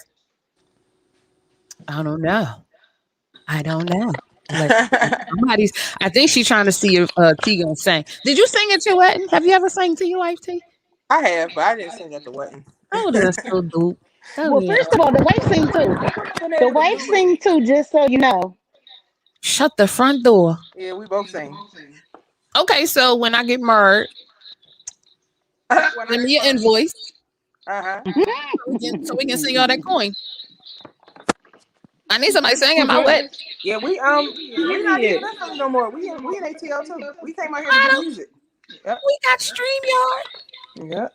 I don't know. Like, I think she's trying to see if T gonna sing. Did you sing at your wedding? Have you ever sang to your wife, T? I have, but I didn't sing at the wedding. Oh, that's so dope. Well, first of all, the wife sing too. The wife sing too, just so you know. Shut the front door. Yeah, we both sing. Okay, so when I get married, send me your invoice. So we can sing all that coin. I need somebody singing my wedding. Yeah, we not even listening no more. We in ATL too. We came out here to do music. Yep. We got StreamYard. Yep.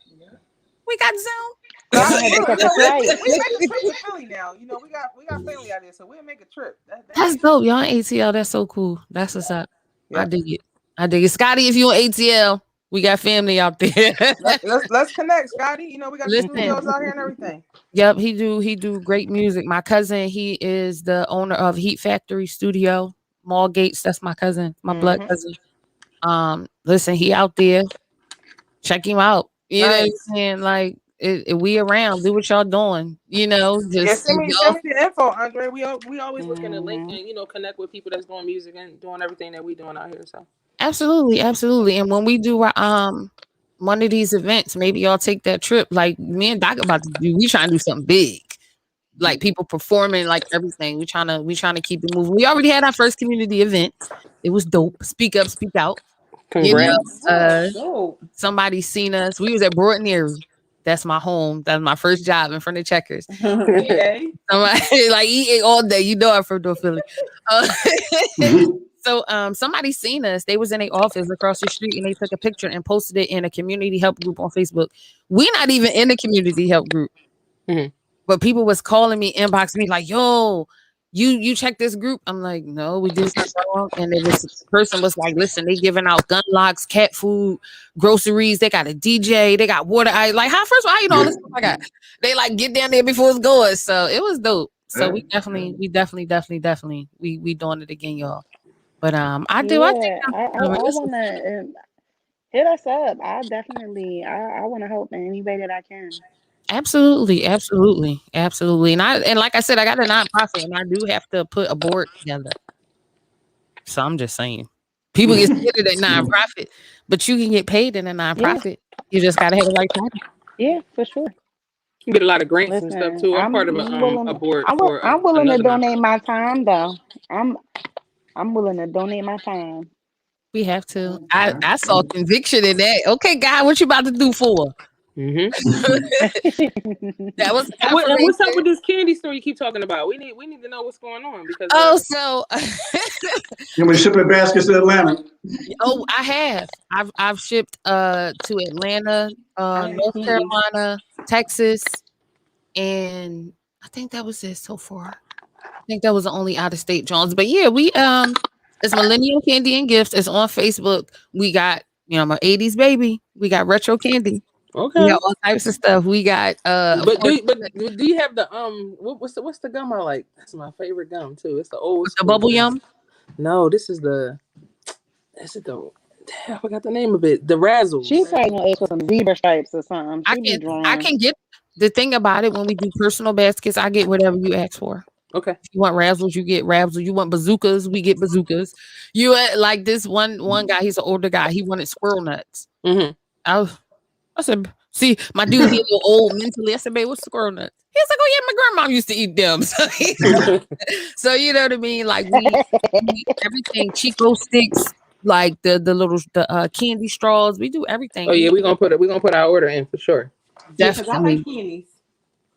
We got Zoom. We make a trip to Philly now. You know, we got family out there, so we'll make a trip. That's dope, y'all. ATL, that's so cool. That's what's up. Yep. I dig it. Scotty, if you on ATL, we got family out there. let's connect, Scotty. You know, we got studios out here and everything. Yep, he do great music. My cousin, he is the owner of Heat Factory Studio, Mall Gates. That's my cousin, my blood cousin. Listen, he out there. Check him out. You know what I'm saying? Like, we around. Do what y'all doing. You know, just send me the info, Andre. We always looking to link and connect with people that's doing music and doing everything that we doing out here. So absolutely. And when we do one of these events, maybe y'all take that trip. Like me and Doc about to do. We trying to do something big. Like people performing, like everything. We trying to keep it moving. We already had our first community event. It was dope. Speak up, speak out. Congrats. You know, somebody seen us. We was at Broughton Erie. That's my home. That's my first job in front of Checkers. Somebody like eating all day. You know I'm from Philly. So somebody seen us. They was in a office across the street and they took a picture and posted it in a community help group on Facebook. We not even in the community help group. Mhm. But people was calling me, inbox me like, yo, you check this group. I'm like, no, we did something wrong. And it was the person was like, listen, they giving out gun locks, cat food, groceries, they got a DJ, they got water. I like how first of all, how you know all this stuff I got? They like get down there before it's going. So it was dope. So we definitely we doing it again, y'all. But I think I wanna hit us up. I wanna help in any way that I can. absolutely. And like I said, I got a nonprofit and I do have to put a board together. So I'm just saying. People get scared of that nonprofit, but you can get paid in a nonprofit. You just gotta have the right time. Yeah, for sure. You get a lot of grants and stuff too. I'm part of a board. I'm willing to donate my time though. I'm willing to donate my time. We have to. I saw conviction in that. Okay, God, what you about to do for? Mm-hmm. That was what's up with this candy store you keep talking about? We need to know what's going on because so you want me to ship in baskets to Atlanta? Oh, I have. I've shipped to Atlanta, North Carolina, Texas, and I think that was it so far. I think that was the only out of state Jones. But yeah, we it's Millennium Candy and Gifts. It's on Facebook. We got my 80s baby. We got retro candy. Okay. We got all types of stuff. We got but do you have the what's the gum I like? That's my favorite gum too. It's the old the bubble yum. No, this is the I forgot the name of it. The Razzles. She's probably gonna ask for some zebra stripes or something. I can get the thing about it when we do personal baskets. I get whatever you ask for. Okay. If you want razzles, you get razzles. You want bazookas, we get bazookas. You like this one guy. He's an older guy. He wanted squirrel nuts. Mm-hmm. I said, see, my dude, he's a little old mentally. I said, babe, what's squirrel nuts? He was like, oh yeah, my grandma used to eat them. So you know what I mean? Like we everything, Chico sticks, like the little candy straws. We do everything. Oh yeah, we're gonna put our order in for sure. Definitely. I like candies.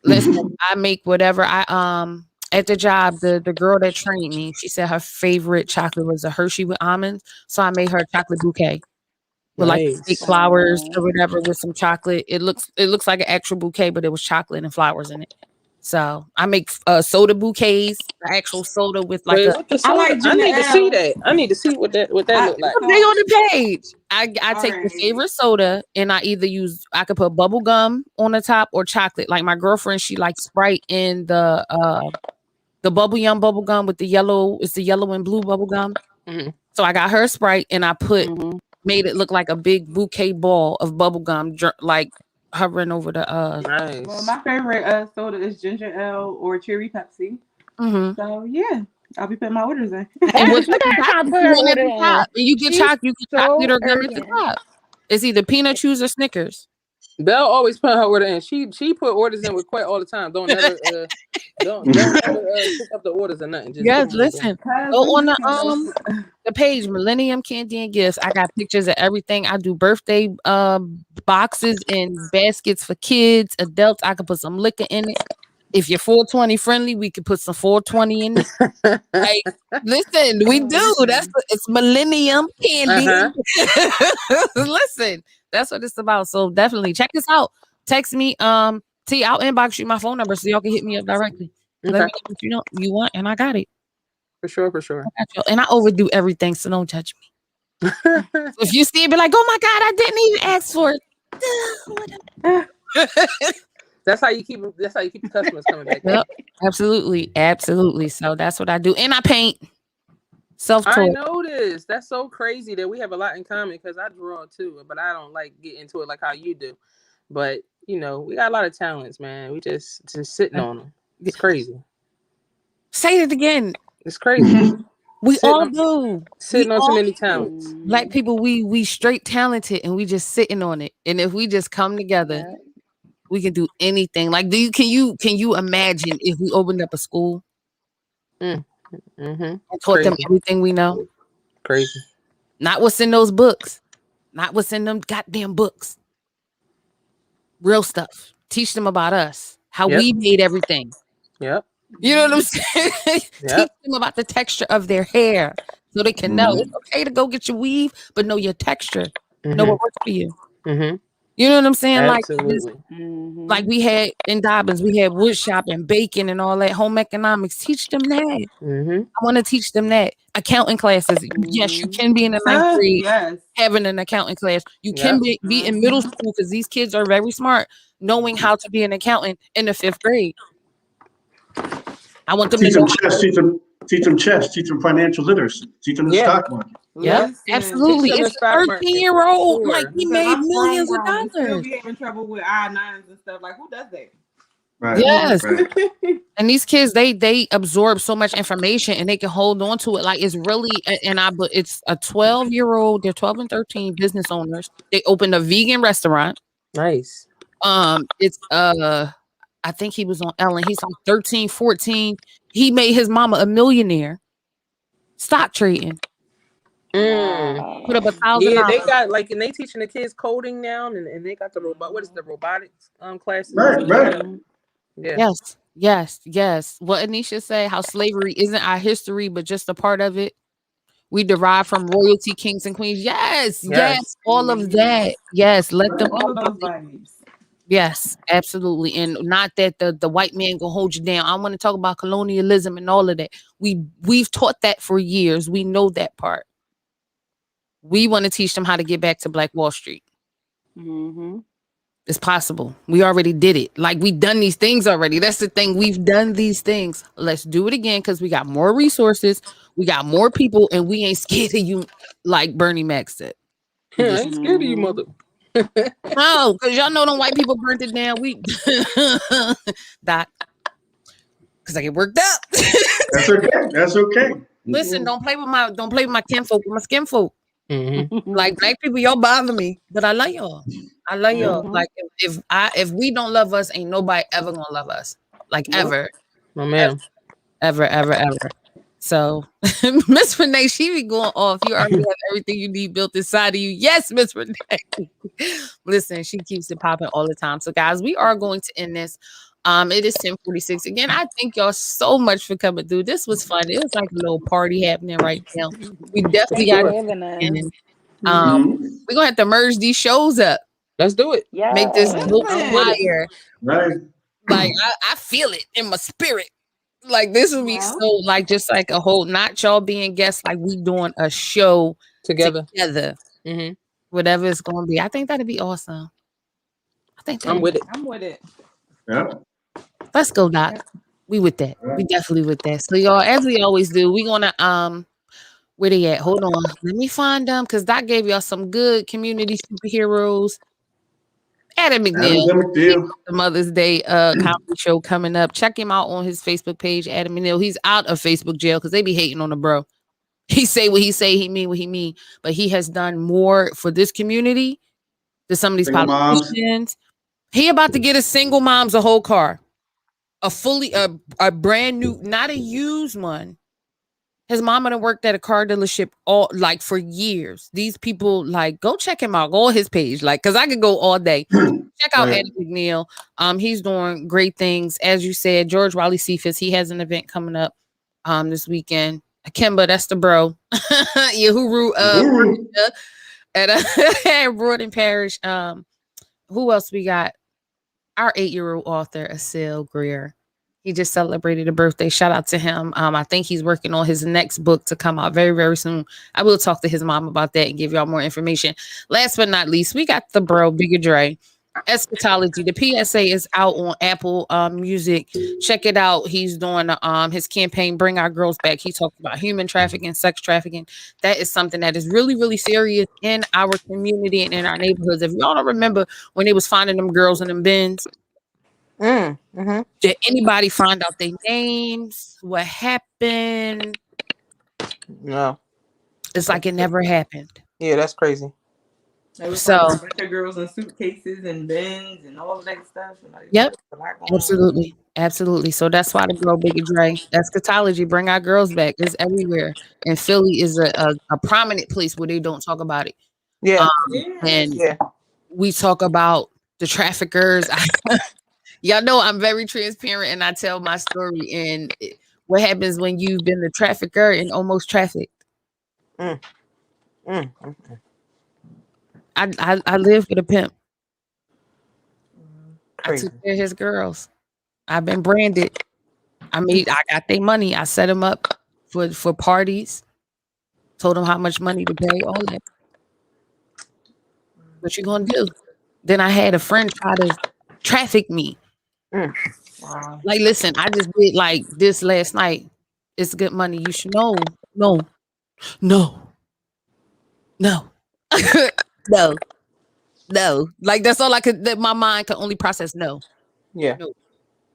Listen, I make whatever at the job, the girl that trained me, she said her favorite chocolate was a Hershey with almonds. So I made her a chocolate bouquet with like fake flowers or whatever with some chocolate. It looks like an actual bouquet, but it was chocolate and flowers in it. So I make soda bouquets, actual soda with like I need to see that. I need to see what that look like. They on the page. I take the favorite soda and I could put bubble gum on the top or chocolate. Like my girlfriend, she likes Sprite in the bubble gum with the yellow. It's the yellow and blue bubble gum. Mm-hmm. So I got her Sprite and I made it look like a big bouquet ball of bubble gum, like hovering over the Nice. Well, my favorite soda is ginger ale or cherry Pepsi. Mm-hmm. So yeah, I'll be putting my orders in. And you get chocolate or gum at the top. It's either peanut chews or Snickers. Belle always put her order in. She put orders in with Quet all the time. Don't ever pick up the orders or nothing. Just listen. Go on the page, Millennium Candy and Gifts. I got pictures of everything. I do birthday boxes and baskets for kids, adults. I could put some liquor in it. If you're 420 friendly, we could put some 420 in it. Like, listen, we do. It's Millennium Candy. Listen, that's what it's about. So definitely check this out. Text me. I'll inbox you my phone number so y'all can hit me up directly. Okay. Let me know what you want, and I got it. For sure. And I overdo everything, so don't judge me. So if you see it, be like, oh my God, I didn't even ask for it. That's how you keep the customers coming back. Yep, absolutely. So that's what I do, and I paint. Self-taught. I noticed. That's so crazy that we have a lot in common because I draw too, but I don't like get into it like how you do. But we got a lot of talents, man. We just sitting on them. It's crazy. Say it again. It's crazy. We all do. Sitting on so many talents. Black people, we straight talented, and we just sitting on it. And if we just come together, we can do anything. Like, can you imagine if we opened up a school and taught them everything we know? Crazy. Not what's in those books. Not what's in them goddamn books. Real stuff. Teach them about us. How we made everything. Yep. You know what I'm saying? Teach them about the texture of their hair. so they can know it's okay to go get your weave, but know your texture, know what works for you. Mm-hmm. You know what I'm saying? Absolutely. Like we had in Dobbins, we had wood shop and baking and all that. Home economics, teach them that. Mm-hmm. I want to teach them that. Accounting classes. Yes, you can be in the ninth grade Yes. having an accounting class. You can be in middle school because these kids are very smart, knowing how to be an accountant in the 5th grade. I want them Teach to them know. chess, teach them chess, teach them financial literacy, teach them the stock market. Yeah, absolutely. Teach them It's the a stock market. 13-year-old. Sure. Like he Because made I'm millions of grown and still dollars. be having trouble with I-9s and stuff. Like, who does that? Right. Yes. Right. And these kids, they absorb so much information and they can hold on to it. Like it's really, but it's a 12-year-old. They're 12 and 13 business owners. They opened a vegan restaurant. Nice. It's I think he was on Ellen. He's like 13, 14. He made his mama a millionaire. Stock trading. Put up $1,000. Yeah, they got like, and they teaching the kids coding now, and they got the robot. What is the robotics classes? Right. Yeah. Yes. What Anisha say, how slavery isn't our history, but just a part of it. We derive from royalty, kings and queens. Yes. All of that. Yes, let them all of those vibes. Yes, absolutely. And not that the white man gonna hold you down. I want to talk about colonialism and all of that. We've taught that for years. We know that part. We want to teach them how to get back to Black Wall Street. It's possible. We already did it. Like we've done these things already. That's the thing. We've done these things. Let's do it again because we got more resources. We got more people, and we ain't scared of you, like Bernie Mac said. I ain't scared of you, mother. No, because y'all know them white people burnt it down. We Doc, because I get worked up. That's okay. Listen, don't play with my kinfolk, with my skin folk. Like Black people, y'all bother me, but I love y'all. Like if we don't love us, ain't nobody ever gonna love us. Like ever. Oh man. Ever. So Miss Renee, she be going off. You already have everything you need built inside of you. Yes, Miss Renee. Listen, she keeps it popping all the time. So guys, we are going to end this. It is 10:46. Again, I thank y'all so much for coming through. This was fun. It was like a little party happening right now. We definitely got it. We're gonna have to merge these shows up. Let's do it. Make this dope fire. Right. Like I feel it in my spirit. Like this would be so like just like a whole, not y'all being guests, like we doing a show together. Whatever it's gonna be. I think that'd be awesome. I'm with it. I'm with it. Yeah. Let's go, Doc. We with that. We definitely with that. So y'all, as we always do, we gonna where they at? Hold on. Let me find them because Doc gave y'all some good community superheroes. Adam McNeil, the Mother's Day comedy show coming up. Check him out on his Facebook page, Adam McNeil. He's out of Facebook jail because they be hating on the bro. He say what he say, he mean what he mean. But he has done more for this community than some of these politicians. He about to get a single mom's a whole car. A brand new, not a used one. His mama done worked at a car dealership all like for years. These people like go check him out. Go on his page, like because I could go all day. Check out Adam McNeil. He's doing great things. As you said, George Wiley Cephas, he has an event coming up this weekend. Kimba, that's the bro. Yahoo at Broad Parish. Who else we got? Our 8-year-old author, Asil Greer. He just celebrated a birthday. Shout out to him. I think he's working on his next book to come out very, very soon. I will talk to his mom about that and give y'all more information. Last but not least, we got the bro, Bigger Dre. Eschatology. The PSA is out on Apple Music. Check it out. He's doing his campaign, Bring Our Girls Back. He talked about human trafficking, sex trafficking. That is something that is really, really serious in our community and in our neighborhoods. If y'all don't remember when they was finding them girls in them bins, did anybody find out their names? What happened? No. It's like it never happened. Yeah, that's crazy. So a bunch of girls in suitcases and bins and all of that stuff. Like, yep. Absolutely. So that's why the girl Bigger Dre, Eschatology, Bring Our Girls Back, is everywhere. And Philly is a prominent place where they don't talk about it. Yeah. We talk about the traffickers. Y'all know I'm very transparent and I tell my story. And what happens when you've been the trafficker and almost trafficked? Mm. Mm. Mm. I live with a pimp. I Crazy. took care of his girls. I've been branded. I got their money. I set them up for parties. Told them how much money to pay. All that. What you gonna do? Then I had a friend try to traffic me. Mm. Wow. Like, listen, I just did like this last night. It's good money. You should know. No. No. No. No. No. Like that's all I could. That my mind could only process. No. Yeah. No.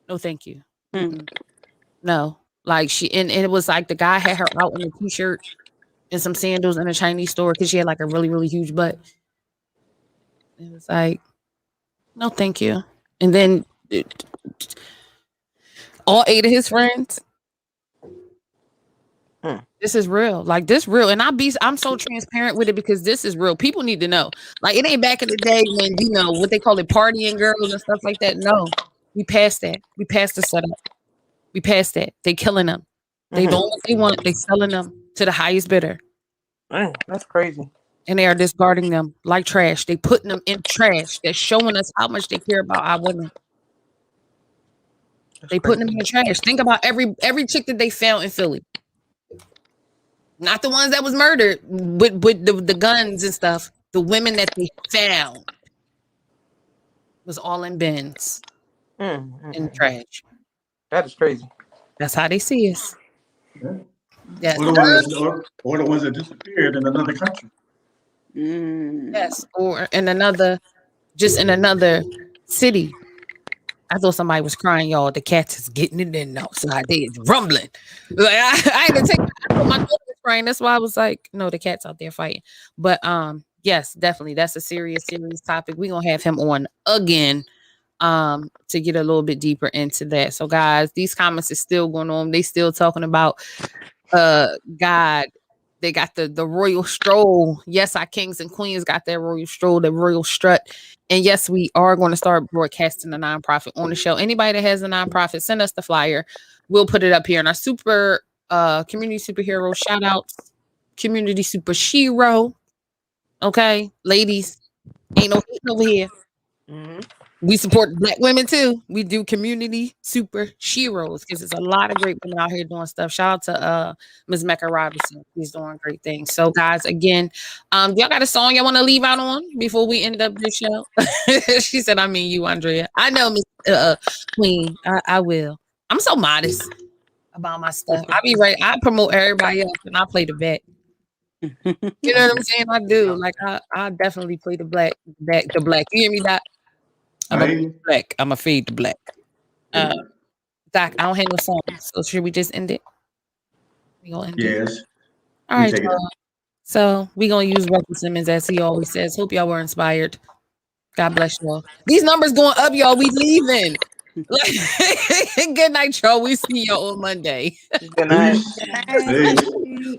No. Thank you. Mm. No. Like she and it was like the guy had her out in a t-shirt and some sandals in a Chinese store because she had like a really, really huge butt. It was like, no, thank you. And then all 8 of his friends. This is real. Like this real. And I'm so transparent with it because this is real. People need to know. Like it ain't back in the day when, you know, what they call it, partying girls and stuff like that. No, we passed that. We passed the setup. We passed that. They killing them. They don't what they want. They selling them to the highest bidder. Dang, that's crazy. And they are discarding them like trash. They putting them in trash. They're showing us how much they care about our women. They putting them in the trash. Think about every chick that they found in Philly. Not the ones that was murdered with the guns and stuff. The women that they found was all in bins in the trash. That is crazy. That's how they see us. Yeah. Yes. Or the ones that disappeared in another country. Yes, or in another city. I thought somebody was crying, y'all. The cats is getting it in outside. They is rumbling. Like I had to take. I thought my daughter was crying. That's why I was like, no, the cat's out there fighting. But yes, definitely, that's a serious topic. We're gonna have him on again, to get a little bit deeper into that. So, guys, these comments is still going on. They still talking about God. They got the royal stroll. Yes, our kings and queens got their royal stroll, the royal strut. And yes, we are going to start broadcasting the nonprofit on the show. Anybody that has a nonprofit, send us the flyer. We'll put it up here in our super community superhero shout outs, community super shero. Okay, ladies, ain't no hating over here. We support Black women too. We do community super sheroes because there's a lot of great women out here doing stuff. Shout out to Ms. Mecca Robinson. She's doing great things. So, guys, again, y'all got a song y'all want to leave out on before we end up this show? She said, I mean you, Andrea. I know, Miss Queen. I will. I'm so modest about my stuff. I be right. I promote everybody else and I play the back. You know what I'm saying? I do. Like I definitely play the black. You hear me, Doc? I'm a black. I'm a fade to black. Doc, I don't have no songs. So should we just end it? We gonna end it. Yes. All right, y'all. So we gonna use Russell Simmons as he always says. Hope y'all were inspired. God bless y'all. These numbers going up, y'all. We leaving. Good night, y'all. We see y'all on Monday. Good night. Peace.